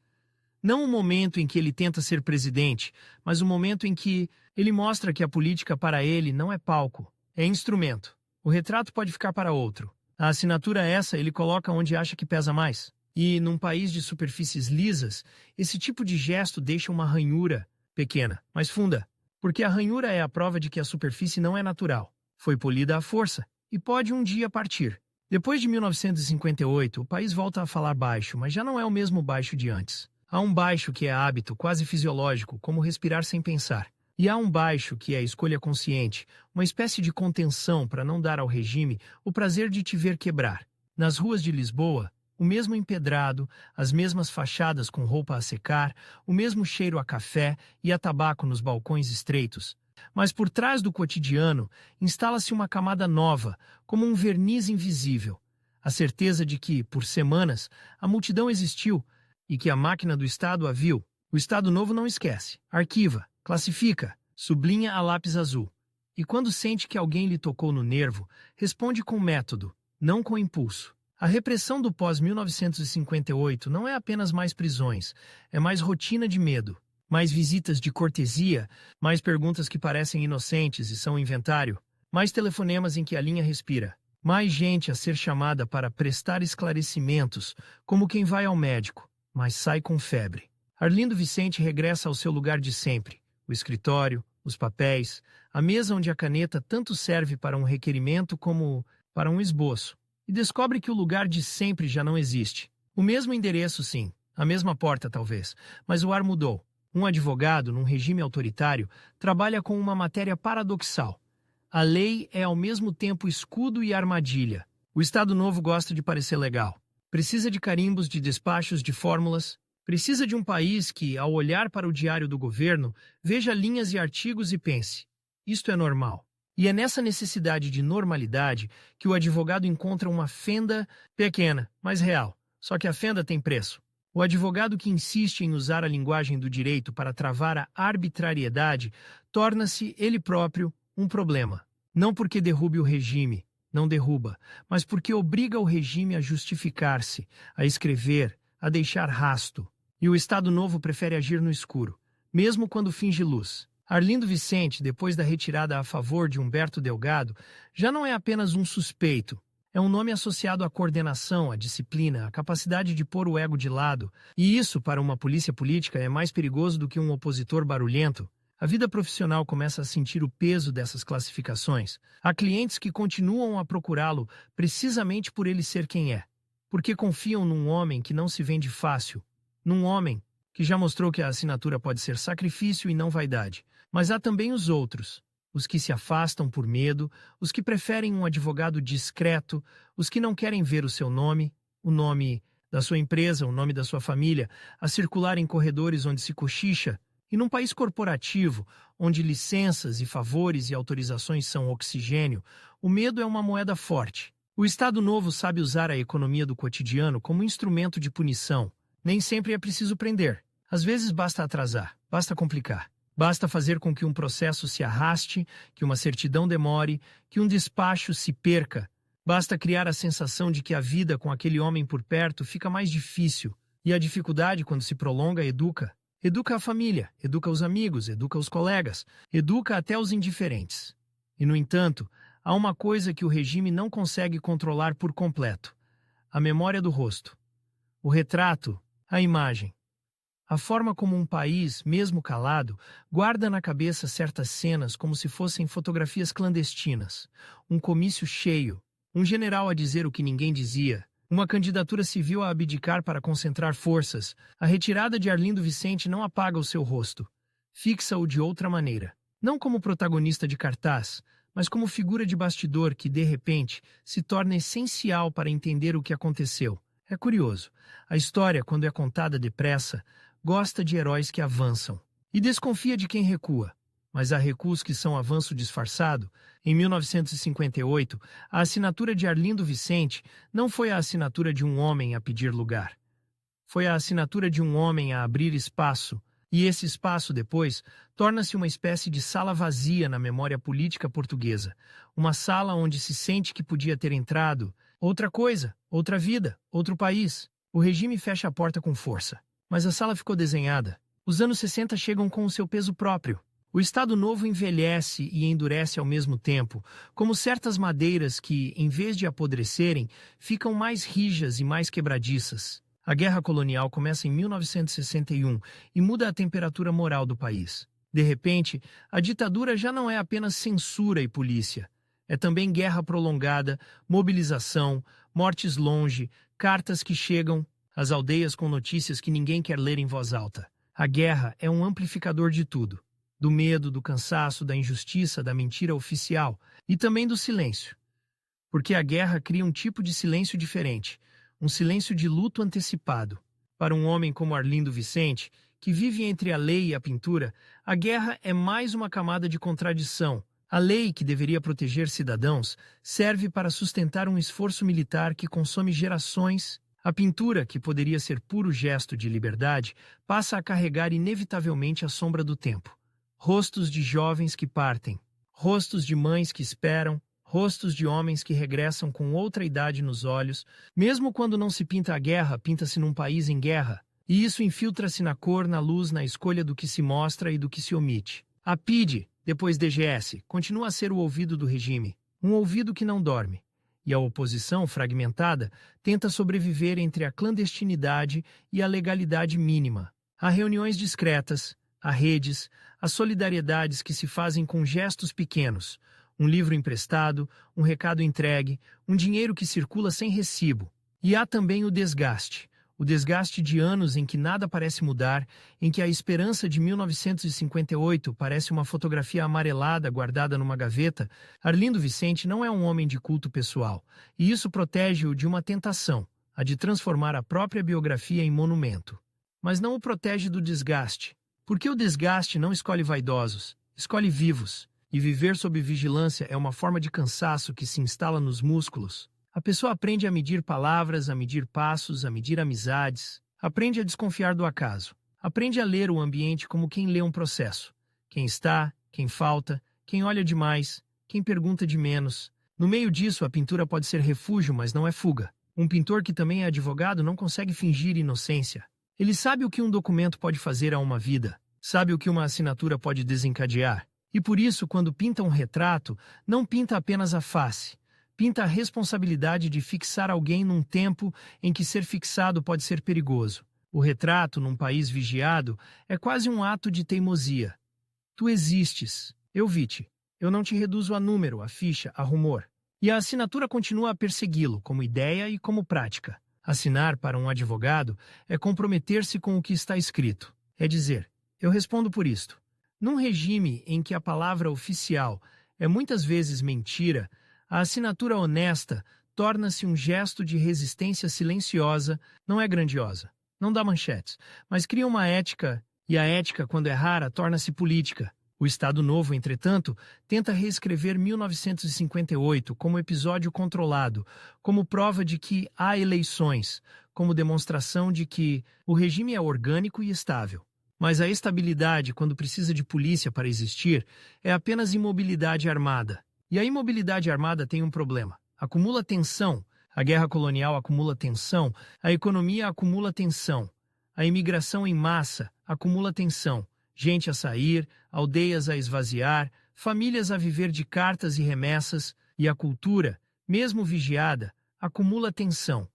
Não o momento em que ele tenta ser presidente, mas o momento em que ele mostra que a política para ele não é palco, é instrumento. O retrato pode ficar para outro. A assinatura essa ele coloca onde acha que pesa mais. E, num país de superfícies lisas, esse tipo de gesto deixa uma ranhura pequena, mas funda. Porque a ranhura é a prova de que a superfície não é natural. Foi polida à força e pode um dia partir. Depois de 1958, o país volta a falar baixo, mas já não é o mesmo baixo de antes. Há um baixo que é hábito, quase fisiológico, como respirar sem pensar. E há um baixo que é escolha consciente, uma espécie de contenção para não dar ao regime o prazer de te ver quebrar. Nas ruas de Lisboa, o mesmo empedrado, as mesmas fachadas com roupa a secar, o mesmo cheiro a café e a tabaco nos balcões estreitos. Mas por trás do cotidiano instala-se uma camada nova, como um verniz invisível. A certeza de que, por semanas, a multidão existiu e que a máquina do Estado a viu. O Estado Novo não esquece, arquiva, classifica, sublinha a lápis azul. E quando sente que alguém lhe tocou no nervo, responde com método, não com impulso. A repressão do pós-1958 não é apenas mais prisões, é mais rotina de medo, mais visitas de cortesia, mais perguntas que parecem inocentes e são inventário, mais telefonemas em que a linha respira, mais gente a ser chamada para prestar esclarecimentos, como quem vai ao médico, mas sai com febre. Arlindo Vicente regressa ao seu lugar de sempre, o escritório, os papéis, a mesa onde a caneta tanto serve para um requerimento como para um esboço. E descobre que o lugar de sempre já não existe. O mesmo endereço, sim, a mesma porta, talvez, mas o ar mudou. Um advogado, num regime autoritário, trabalha com uma matéria paradoxal. A lei é ao mesmo tempo escudo e armadilha. O Estado Novo gosta de parecer legal. Precisa de carimbos de despachos de fórmulas. Precisa de um país que, ao olhar para o diário do governo, veja linhas e artigos e pense: isto é normal. E é nessa necessidade de normalidade que o advogado encontra uma fenda pequena, mas real. Só que a fenda tem preço. O advogado que insiste em usar a linguagem do direito para travar a arbitrariedade torna-se, ele próprio, um problema. Não porque derrube o regime, não derruba, mas porque obriga o regime a justificar-se, a escrever, a deixar rasto. E o Estado Novo prefere agir no escuro, mesmo quando finge luz. Arlindo Vicente, depois da retirada a favor de Humberto Delgado, já não é apenas um suspeito. É um nome associado à coordenação, à disciplina, à capacidade de pôr o ego de lado. E isso, para uma polícia política, é mais perigoso do que um opositor barulhento. A vida profissional começa a sentir o peso dessas classificações. Há clientes que continuam a procurá-lo precisamente por ele ser quem é. Porque confiam num homem que não se vende fácil. Num homem que já mostrou que a assinatura pode ser sacrifício e não vaidade. Mas há também os outros, os que se afastam por medo, os que preferem um advogado discreto, os que não querem ver o seu nome, o nome da sua empresa, o nome da sua família, a circular em corredores onde se cochicha. E num país corporativo, onde licenças e favores e autorizações são oxigênio, o medo é uma moeda forte. O Estado Novo sabe usar a economia do cotidiano como instrumento de punição. Nem sempre é preciso prender. Às vezes basta atrasar, basta complicar. Basta fazer com que um processo se arraste, que uma certidão demore, que um despacho se perca. Basta criar a sensação de que a vida com aquele homem por perto fica mais difícil. E a dificuldade, quando se prolonga, educa. Educa a família, educa os amigos, educa os colegas, educa até os indiferentes. E, no entanto, há uma coisa que o regime não consegue controlar por completo: a memória do rosto. O retrato, a imagem. A forma como um país, mesmo calado, guarda na cabeça certas cenas como se fossem fotografias clandestinas. Um comício cheio, um general a dizer o que ninguém dizia, uma candidatura civil a abdicar para concentrar forças. A retirada de Arlindo Vicente não apaga o seu rosto. Fixa-o de outra maneira. Não como protagonista de cartaz, mas como figura de bastidor que, de repente, se torna essencial para entender o que aconteceu. É curioso. A história, quando é contada depressa, gosta de heróis que avançam e desconfia de quem recua. Mas há recuos que são avanço disfarçado. Em 1958, a assinatura de Arlindo Vicente não foi a assinatura de um homem a pedir lugar. Foi a assinatura de um homem a abrir espaço, e esse espaço, depois, torna-se uma espécie de sala vazia na memória política portuguesa. Uma sala onde se sente que podia ter entrado outra coisa, outra vida, outro país. O regime fecha a porta com força. Mas a sala ficou desenhada. Os anos 60 chegam com o seu peso próprio. O Estado Novo envelhece e endurece ao mesmo tempo, como certas madeiras que, em vez de apodrecerem, ficam mais rijas e mais quebradiças. A Guerra Colonial começa em 1961 e muda a temperatura moral do país. De repente, a ditadura já não é apenas censura e polícia. É também guerra prolongada, mobilização, mortes longe, cartas que chegam às aldeias com notícias que ninguém quer ler em voz alta. A guerra é um amplificador de tudo. Do medo, do cansaço, da injustiça, da mentira oficial e também do silêncio. Porque a guerra cria um tipo de silêncio diferente, um silêncio de luto antecipado. Para um homem como Arlindo Vicente, que vive entre a lei e a pintura, a guerra é mais uma camada de contradição. A lei, que deveria proteger cidadãos, serve para sustentar um esforço militar que consome gerações. A pintura, que poderia ser puro gesto de liberdade, passa a carregar inevitavelmente a sombra do tempo. Rostos de jovens que partem, rostos de mães que esperam, rostos de homens que regressam com outra idade nos olhos. Mesmo quando não se pinta a guerra, pinta-se num país em guerra. E isso infiltra-se na cor, na luz, na escolha do que se mostra e do que se omite. A PIDE, depois DGS, continua a ser o ouvido do regime, um ouvido que não dorme. E a oposição, fragmentada, tenta sobreviver entre a clandestinidade e a legalidade mínima. Há reuniões discretas, há redes, há solidariedades que se fazem com gestos pequenos. Um livro emprestado, um recado entregue, um dinheiro que circula sem recibo. E há também o desgaste de anos em que nada parece mudar, em que a esperança de 1958 parece uma fotografia amarelada guardada numa gaveta. Arlindo Vicente não é um homem de culto pessoal, e isso protege-o de uma tentação, a de transformar a própria biografia em monumento. Mas não o protege do desgaste, porque o desgaste não escolhe vaidosos, escolhe vivos, e viver sob vigilância é uma forma de cansaço que se instala nos músculos. A pessoa aprende a medir palavras, a medir passos, a medir amizades, aprende a desconfiar do acaso, aprende a ler o ambiente como quem lê um processo. Quem está, quem falta, quem olha demais, quem pergunta de menos. No meio disso, a pintura pode ser refúgio, mas não é fuga. Um pintor que também é advogado não consegue fingir inocência. Ele sabe o que um documento pode fazer a uma vida, sabe o que uma assinatura pode desencadear. E por isso, quando pinta um retrato, não pinta apenas a face. Pinta a responsabilidade de fixar alguém num tempo em que ser fixado pode ser perigoso. O retrato, num país vigiado, é quase um ato de teimosia. Tu existes. Eu vi-te. Eu não te reduzo a número, a ficha, a rumor. E a assinatura continua a persegui-lo, como ideia e como prática. Assinar para um advogado é comprometer-se com o que está escrito. É dizer, eu respondo por isto. Num regime em que a palavra oficial é muitas vezes mentira, a assinatura honesta torna-se um gesto de resistência silenciosa, não é grandiosa, não dá manchetes, mas cria uma ética, e a ética, quando é rara, torna-se política. O Estado Novo, entretanto, tenta reescrever 1958 como episódio controlado, como prova de que há eleições, como demonstração de que o regime é orgânico e estável. Mas a estabilidade, quando precisa de polícia para existir, é apenas imobilidade armada. E a imobilidade armada tem um problema. Acumula tensão. A guerra colonial acumula tensão. A economia acumula tensão. A imigração em massa acumula tensão. Gente a sair, aldeias a esvaziar, famílias a viver de cartas e remessas. E a cultura, mesmo vigiada, acumula tensão.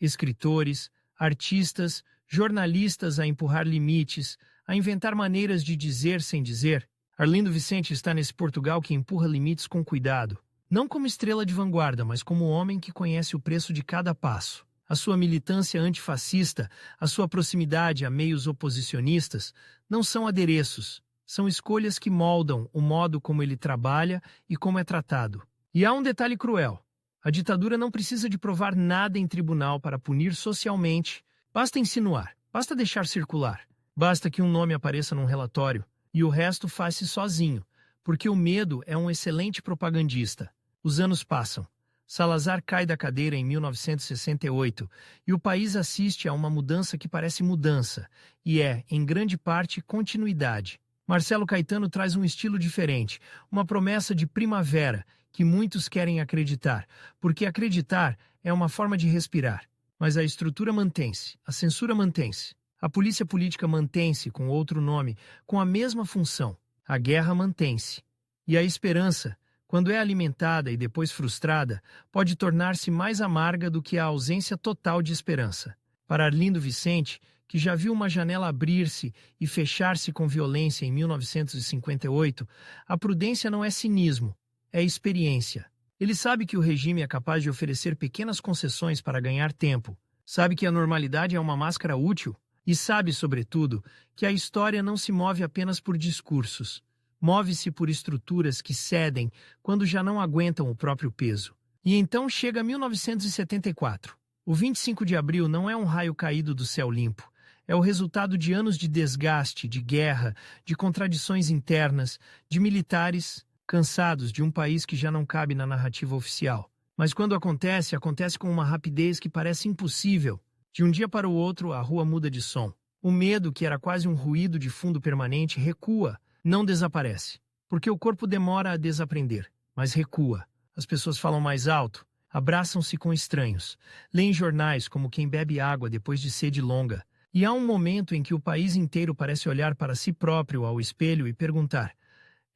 Escritores, artistas, jornalistas a empurrar limites, a inventar maneiras de dizer sem dizer. Arlindo Vicente está nesse Portugal que empurra limites com cuidado. Não como estrela de vanguarda, mas como homem que conhece o preço de cada passo. A sua militância antifascista, a sua proximidade a meios oposicionistas, não são adereços, são escolhas que moldam o modo como ele trabalha e como é tratado. E há um detalhe cruel. A ditadura não precisa de provar nada em tribunal para punir socialmente. Basta insinuar, basta deixar circular. Basta que um nome apareça num relatório. E o resto faz-se sozinho, porque o medo é um excelente propagandista. Os anos passam. Salazar cai da cadeira em 1968 e o país assiste a uma mudança que parece mudança e é, em grande parte, continuidade. Marcelo Caetano traz um estilo diferente, uma promessa de primavera que muitos querem acreditar, porque acreditar é uma forma de respirar. Mas a estrutura mantém-se, a censura mantém-se. A polícia política mantém-se com outro nome, com a mesma função. A guerra mantém-se. E a esperança, quando é alimentada e depois frustrada, pode tornar-se mais amarga do que a ausência total de esperança. Para Arlindo Vicente, que já viu uma janela abrir-se e fechar-se com violência em 1958, a prudência não é cinismo, é experiência. Ele sabe que o regime é capaz de oferecer pequenas concessões para ganhar tempo. Sabe que a normalidade é uma máscara útil. E sabe, sobretudo, que a história não se move apenas por discursos. Move-se por estruturas que cedem quando já não aguentam o próprio peso. E então chega 1974. O 25 de abril não é um raio caído do céu limpo. É o resultado de anos de desgaste, de guerra, de contradições internas, de militares cansados de um país que já não cabe na narrativa oficial. Mas quando acontece, acontece com uma rapidez que parece impossível. De um dia para o outro, a rua muda de som. O medo, que era quase um ruído de fundo permanente, recua, não desaparece. Porque o corpo demora a desaprender, mas recua. As pessoas falam mais alto, abraçam-se com estranhos, leem jornais como quem bebe água depois de sede longa. E há um momento em que o país inteiro parece olhar para si próprio ao espelho e perguntar: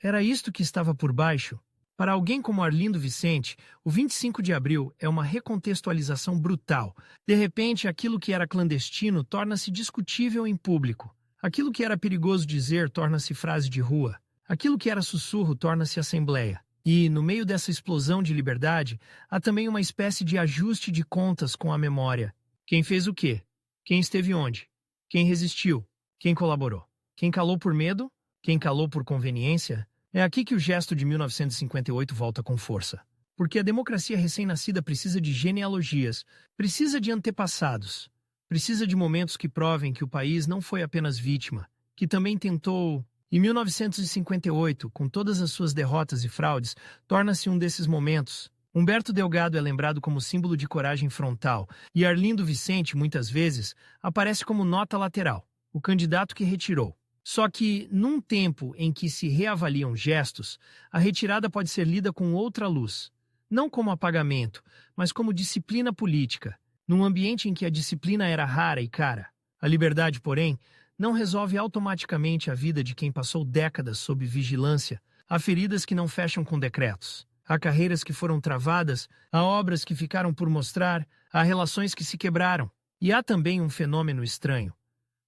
era isto que estava por baixo? Para alguém como Arlindo Vicente, o 25 de abril é uma recontextualização brutal. De repente, aquilo que era clandestino torna-se discutível em público. Aquilo que era perigoso dizer torna-se frase de rua. Aquilo que era sussurro torna-se assembleia. E, no meio dessa explosão de liberdade, há também uma espécie de ajuste de contas com a memória. Quem fez o quê? Quem esteve onde? Quem resistiu? Quem colaborou? Quem calou por medo? Quem calou por conveniência? É aqui que o gesto de 1958 volta com força. Porque a democracia recém-nascida precisa de genealogias, precisa de antepassados, precisa de momentos que provem que o país não foi apenas vítima, que também tentou. E 1958, com todas as suas derrotas e fraudes, torna-se um desses momentos. Humberto Delgado é lembrado como símbolo de coragem frontal, e Arlindo Vicente, muitas vezes, aparece como nota lateral, o candidato que retirou. Só que, num tempo em que se reavaliam gestos, a retirada pode ser lida com outra luz. não como apagamento, mas como disciplina política, num ambiente em que a disciplina era rara e cara. A liberdade, porém, não resolve automaticamente a vida de quem passou décadas sob vigilância. Há feridas que não fecham com decretos. Há carreiras que foram travadas, há obras que ficaram por mostrar, há relações que se quebraram. E há também um fenômeno estranho.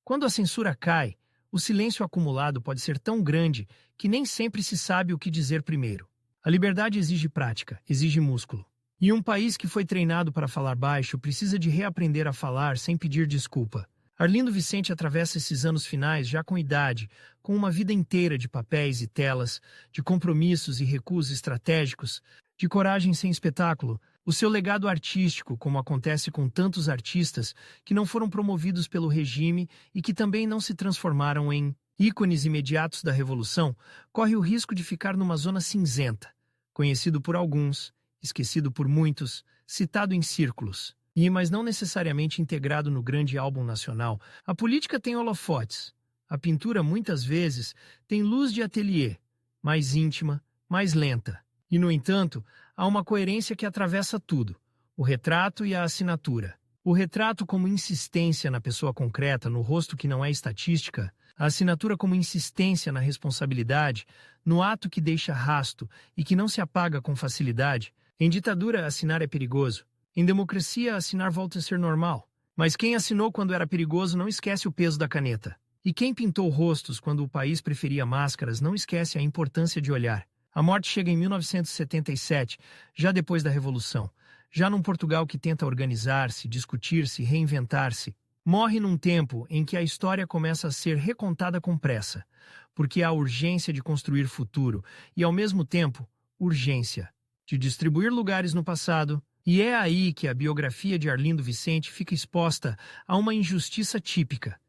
Quando a censura cai, o silêncio acumulado pode ser tão grande que nem sempre se sabe o que dizer primeiro. A liberdade exige prática, exige músculo. E um país que foi treinado para falar baixo precisa de reaprender a falar sem pedir desculpa. Arlindo Vicente atravessa esses anos finais já com idade, com uma vida inteira de papéis e telas, de compromissos e recuos estratégicos, de coragem sem espetáculo. O seu legado artístico, como acontece com tantos artistas que não foram promovidos pelo regime e que também não se transformaram em ícones imediatos da Revolução, corre o risco de ficar numa zona cinzenta, conhecido por alguns, esquecido por muitos, citado em círculos. Mas não necessariamente integrado no grande álbum nacional. A política tem holofotes. A pintura, muitas vezes, tem luz de ateliê, mais íntima, mais lenta. E, no entanto, há uma coerência que atravessa tudo: o retrato e a assinatura. O retrato como insistência na pessoa concreta, no rosto que não é estatística, a assinatura como insistência na responsabilidade, no ato que deixa rasto e que não se apaga com facilidade. Em ditadura, assinar é perigoso. Em democracia, assinar volta a ser normal. Mas quem assinou quando era perigoso não esquece o peso da caneta. E quem pintou rostos quando o país preferia máscaras não esquece a importância de olhar. A morte chega em 1977, já depois da Revolução. Já num Portugal que tenta organizar-se, discutir-se, reinventar-se. Morre num tempo em que a história começa a ser recontada com pressa, porque há urgência de construir futuro e, ao mesmo tempo, urgência de distribuir lugares no passado. E é aí que a biografia de Arlindo Vicente fica exposta a uma injustiça típica.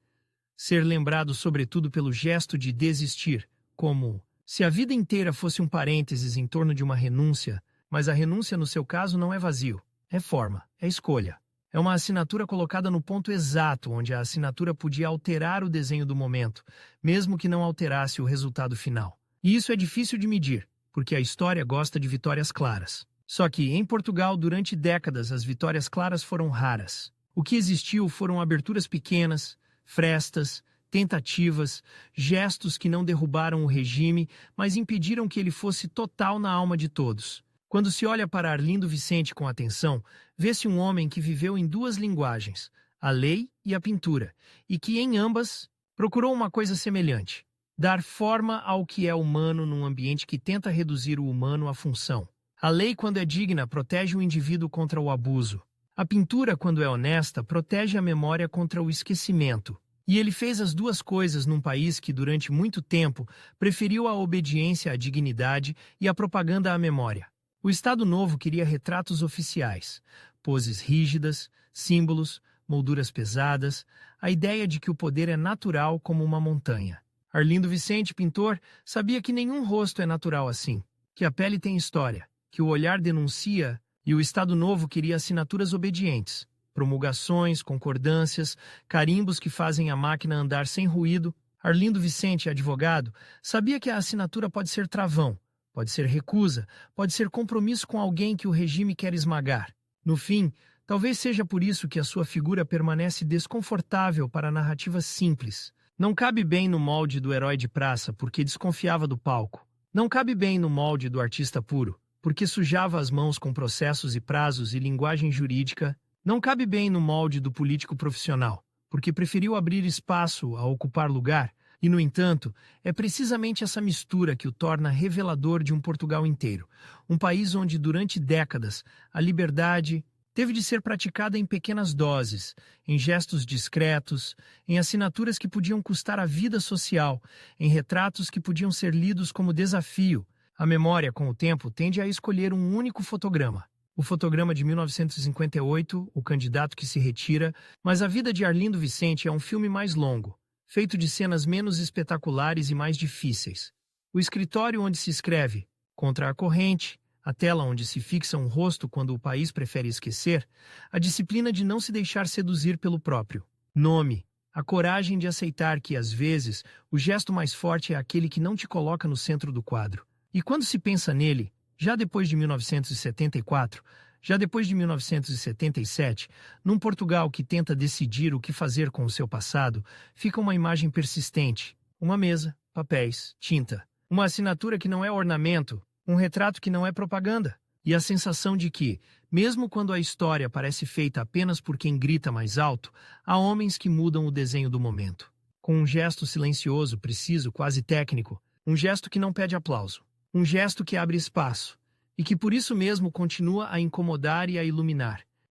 Ser lembrado sobretudo pelo gesto de desistir, como se a vida inteira fosse um parênteses em torno de uma renúncia, mas a renúncia no seu caso não é vazio, é forma, é escolha. É uma assinatura colocada no ponto exato onde a assinatura podia alterar o desenho do momento, mesmo que não alterasse o resultado final. E isso é difícil de medir, porque a história gosta de vitórias claras. Só que, em Portugal, durante décadas, as vitórias claras foram raras. O que existiu foram aberturas pequenas, frestas, tentativas, gestos que não derrubaram o regime, mas impediram que ele fosse total na alma de todos. Quando se olha para Arlindo Vicente com atenção, vê-se um homem que viveu em duas linguagens, a lei e a pintura, e que, em ambas, procurou uma coisa semelhante: dar forma ao que é humano num ambiente que tenta reduzir o humano à função. A lei, quando é digna, protege o indivíduo contra o abuso. A pintura, quando é honesta, protege a memória contra o esquecimento. E ele fez as duas coisas num país que, durante muito tempo, preferiu a obediência à dignidade e a propaganda à memória. O Estado Novo queria retratos oficiais, poses rígidas, símbolos, molduras pesadas, a ideia de que o poder é natural como uma montanha. Arlindo Vicente, pintor, sabia que nenhum rosto é natural assim, que a pele tem história, que o olhar denuncia, e o Estado Novo queria assinaturas obedientes, promulgações, concordâncias, carimbos que fazem a máquina andar sem ruído. Arlindo Vicente, advogado, sabia que a assinatura pode ser travão, pode ser recusa, pode ser compromisso com alguém que o regime quer esmagar. No fim, talvez seja por isso que a sua figura permanece desconfortável para narrativas simples. Não cabe bem no molde do herói de praça porque desconfiava do palco. Não cabe bem no molde do artista puro, porque sujava as mãos com processos e prazos e linguagem jurídica. Não cabe bem no molde do político profissional, porque preferiu abrir espaço a ocupar lugar. E, no entanto, é precisamente essa mistura que o torna revelador de um Portugal inteiro. Um país onde, durante décadas, a liberdade teve de ser praticada em pequenas doses, em gestos discretos, em assinaturas que podiam custar a vida social, em retratos que podiam ser lidos como desafio. A memória, com o tempo, tende a escolher um único fotograma. O fotograma de 1958, O Candidato que se Retira, mas a vida de Arlindo Vicente é um filme mais longo, feito de cenas menos espetaculares e mais difíceis. O escritório onde se escreve, contra a corrente, a tela onde se fixa um rosto quando o país prefere esquecer, a disciplina de não se deixar seduzir pelo próprio nome, a coragem de aceitar que, às vezes, o gesto mais forte é aquele que não te coloca no centro do quadro. E quando se pensa nele, Já depois de 1974, já depois de 1977, num Portugal que tenta decidir o que fazer com o seu passado, fica uma imagem persistente: uma mesa, papéis, tinta. Uma assinatura que não é ornamento, um retrato que não é propaganda. E a sensação de que, mesmo quando a história parece feita apenas por quem grita mais alto, há homens que mudam o desenho do momento. Com um gesto silencioso, preciso, quase técnico, um gesto que não pede aplauso, um gesto que abre espaço, e que por isso mesmo continua a incomodar e a iluminar.